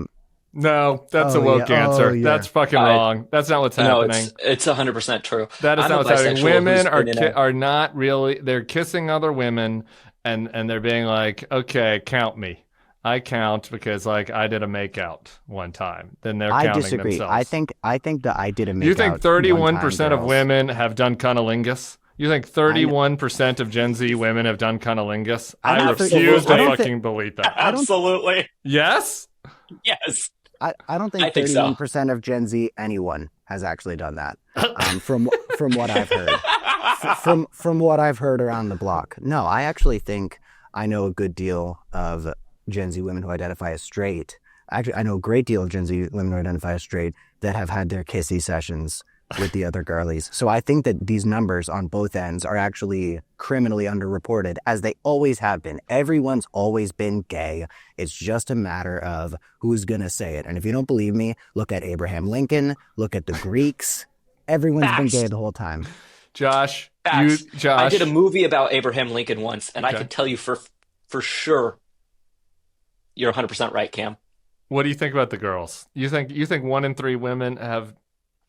Speaker 2: No, that's a woke answer. That's fucking wrong. That's not what's happening.
Speaker 3: No, it's 100% true.
Speaker 2: That is not what's happening. Women are not really... They're kissing other women and they're being like, okay, count me. I count because I did a makeout one time. Then they're counting
Speaker 1: disagree.
Speaker 2: themselves.
Speaker 1: I think that I did a makeout.
Speaker 2: You think 31% of women have done cunnilingus? You think 31% of Gen Z women have done cunnilingus? I refuse to fucking believe that.
Speaker 3: Absolutely.
Speaker 2: Yes?
Speaker 3: Yes.
Speaker 1: I don't think 31% of Gen Z anyone has actually done that. From what I've heard. From what I've heard around the block. No, I actually think I know a good deal of Gen Z women who identify as straight. Actually, I know a great deal of Gen Z women who identify as straight that have had their kissy sessions with the other girlies. So I think that these numbers on both ends are actually criminally underreported, as they always have been. Everyone's always been gay. It's just a matter of who's going to say it. And if you don't believe me, look at Abraham Lincoln, look at the Greeks. Everyone's been gay the whole time.
Speaker 2: Josh,
Speaker 3: I did a movie about Abraham Lincoln once, and I can tell you for sure you're 100% right, Cam.
Speaker 2: What do you think about the girls? You think 1 in 3 women have,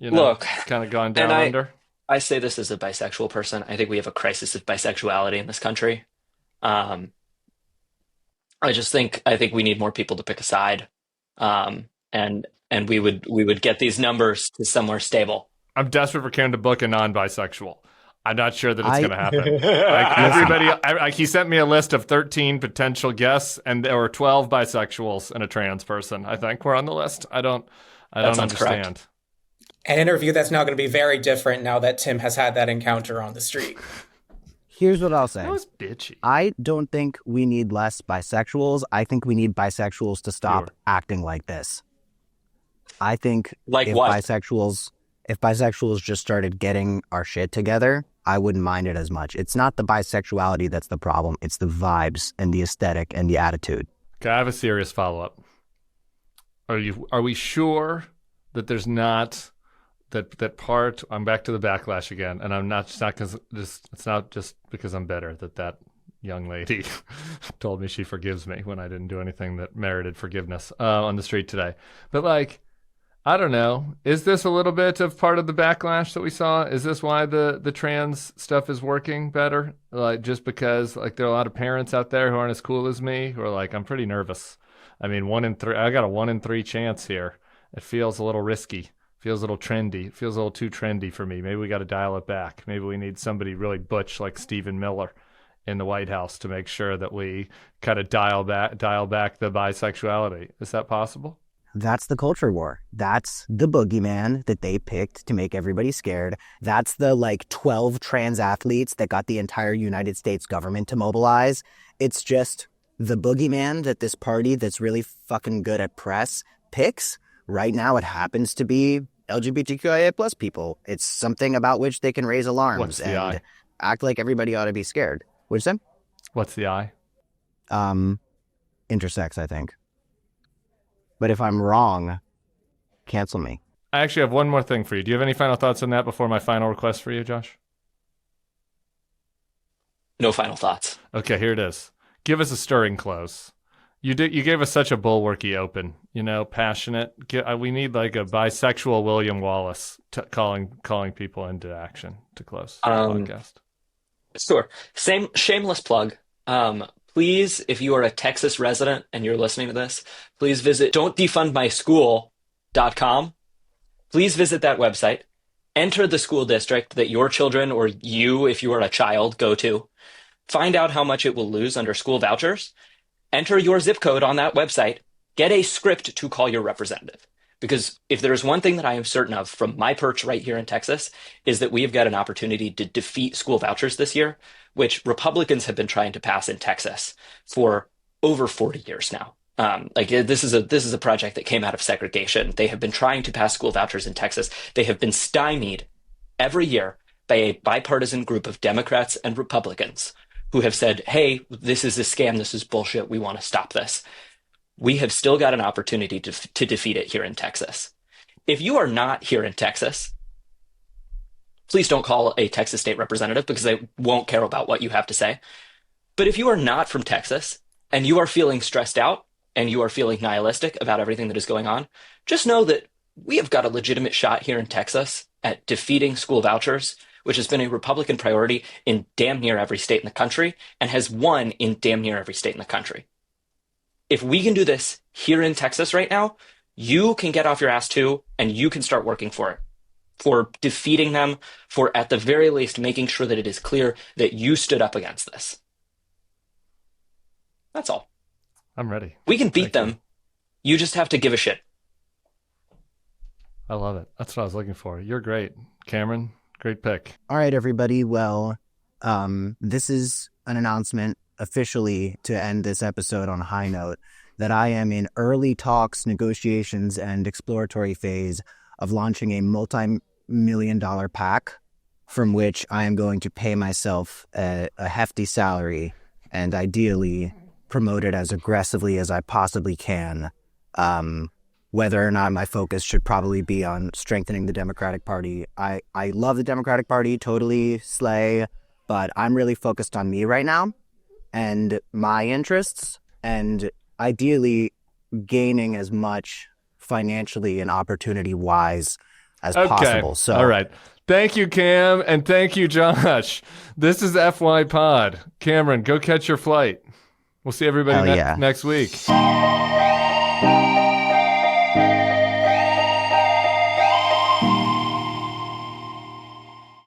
Speaker 2: kind of gone down under?
Speaker 3: I say this as a bisexual person. I think we have a crisis of bisexuality in this country. I think we need more people to pick a side, and we would get these numbers to somewhere stable.
Speaker 2: I'm desperate for Cam to book a non-bisexual. I'm not sure that it's going to happen. Everybody, he sent me a list of 13 potential guests, and there were 12 bisexuals and a trans person. I think we're on the list. I don't understand.
Speaker 3: Correct.
Speaker 4: An interview that's now going to be very different now that Tim has had that encounter on the street.
Speaker 1: Here's what I'll say.
Speaker 2: That was bitchy.
Speaker 1: I don't think we need less bisexuals. I think we need bisexuals to stop acting like this. I think if bisexuals just started getting our shit together, I wouldn't mind it as much. It's not the bisexuality that's the problem. It's the vibes and the aesthetic and the attitude.
Speaker 2: Okay, I have a serious follow-up. Are we sure that there's not that part? I'm back to the backlash again, and it's not just because I'm better that young lady told me she forgives me when I didn't do anything that merited forgiveness on the street today. But I don't know. Is this a little bit of part of the backlash that we saw? Is this why the trans stuff is working better? Just because there are a lot of parents out there who aren't as cool as me who are I'm pretty nervous. I mean, 1 in 3. I got a 1 in 3 chance here. It feels a little risky. Feels a little trendy. It feels a little too trendy for me. Maybe we got to dial it back. Maybe we need somebody really butch like Stephen Miller in the White House to make sure that we kind of dial back the bisexuality. Is that possible?
Speaker 1: That's the culture war. That's the boogeyman that they picked to make everybody scared. That's the 12 trans athletes that got the entire United States government to mobilize. It's just the boogeyman that this party that's really fucking good at press picks. Right now it happens to be LGBTQIA plus people. It's something about which they can raise alarms and act like everybody ought to be scared. What'd you say?
Speaker 2: What's the I?
Speaker 1: Intersex, I think. But if I'm wrong, cancel me.
Speaker 2: I actually have one more thing for you. Do you have any final thoughts on that before my final request for you, Josh?
Speaker 3: No final thoughts.
Speaker 2: Okay, here it is. Give us a stirring close. You gave us such a bulwarky open, passionate. We need a bisexual William Wallace calling people into action to close the podcast.
Speaker 3: Sure. Same shameless plug. Please, if you are a Texas resident and you're listening to this, please visit don'tdefundmyschool.com. Please visit that website. Enter the school district that your children or you, if you are a child, go to. find out how much it will lose under school vouchers, enter your zip code on that website, get a script to call your representative. Because if there's one thing that I am certain of from my perch right here in Texas, is that we have got an opportunity to defeat school vouchers this year, which Republicans have been trying to pass in Texas for over 40 years now. This is a project that came out of segregation. They have been trying to pass school vouchers in Texas. They have been stymied every year by a bipartisan group of Democrats and Republicans who have said, hey, this is a scam. This is bullshit. We want to stop this. We have still got an opportunity to defeat it here in Texas. If you are not here in Texas, please don't call a Texas state representative because they won't care about what you have to say. But if you are not from Texas and you are feeling stressed out and you are feeling nihilistic about everything that is going on, just know that we have got a legitimate shot here in Texas at defeating school vouchers, which has been a Republican priority in damn near every state in the country and has won in damn near every state in the country. If we can do this here in Texas right now, you can get off your ass too, and you can start working for it, for defeating them, for at the very least making sure that it is clear that you stood up against this. That's all.
Speaker 2: I'm ready.
Speaker 3: We can beat them. You just have to give a shit.
Speaker 2: I love it. That's what I was looking for. You're great. Cameron, great pick.
Speaker 1: All right, everybody. Well, this is an announcement officially to end this episode on a high note that I am in early talks, negotiations, and exploratory phase of launching a multi-million-dollar PAC from which I am going to pay myself a hefty salary and ideally promote it as aggressively as I possibly can. Whether or not my focus should probably be on strengthening the Democratic Party. I love the Democratic Party, totally slay, but I'm really focused on me right now and my interests, and ideally gaining as much financially and opportunity-wise as possible. So,
Speaker 2: all right. Thank you, Cam, and thank you, Josh. This is FYPod. Cameron, go catch your flight. We'll see everybody next week.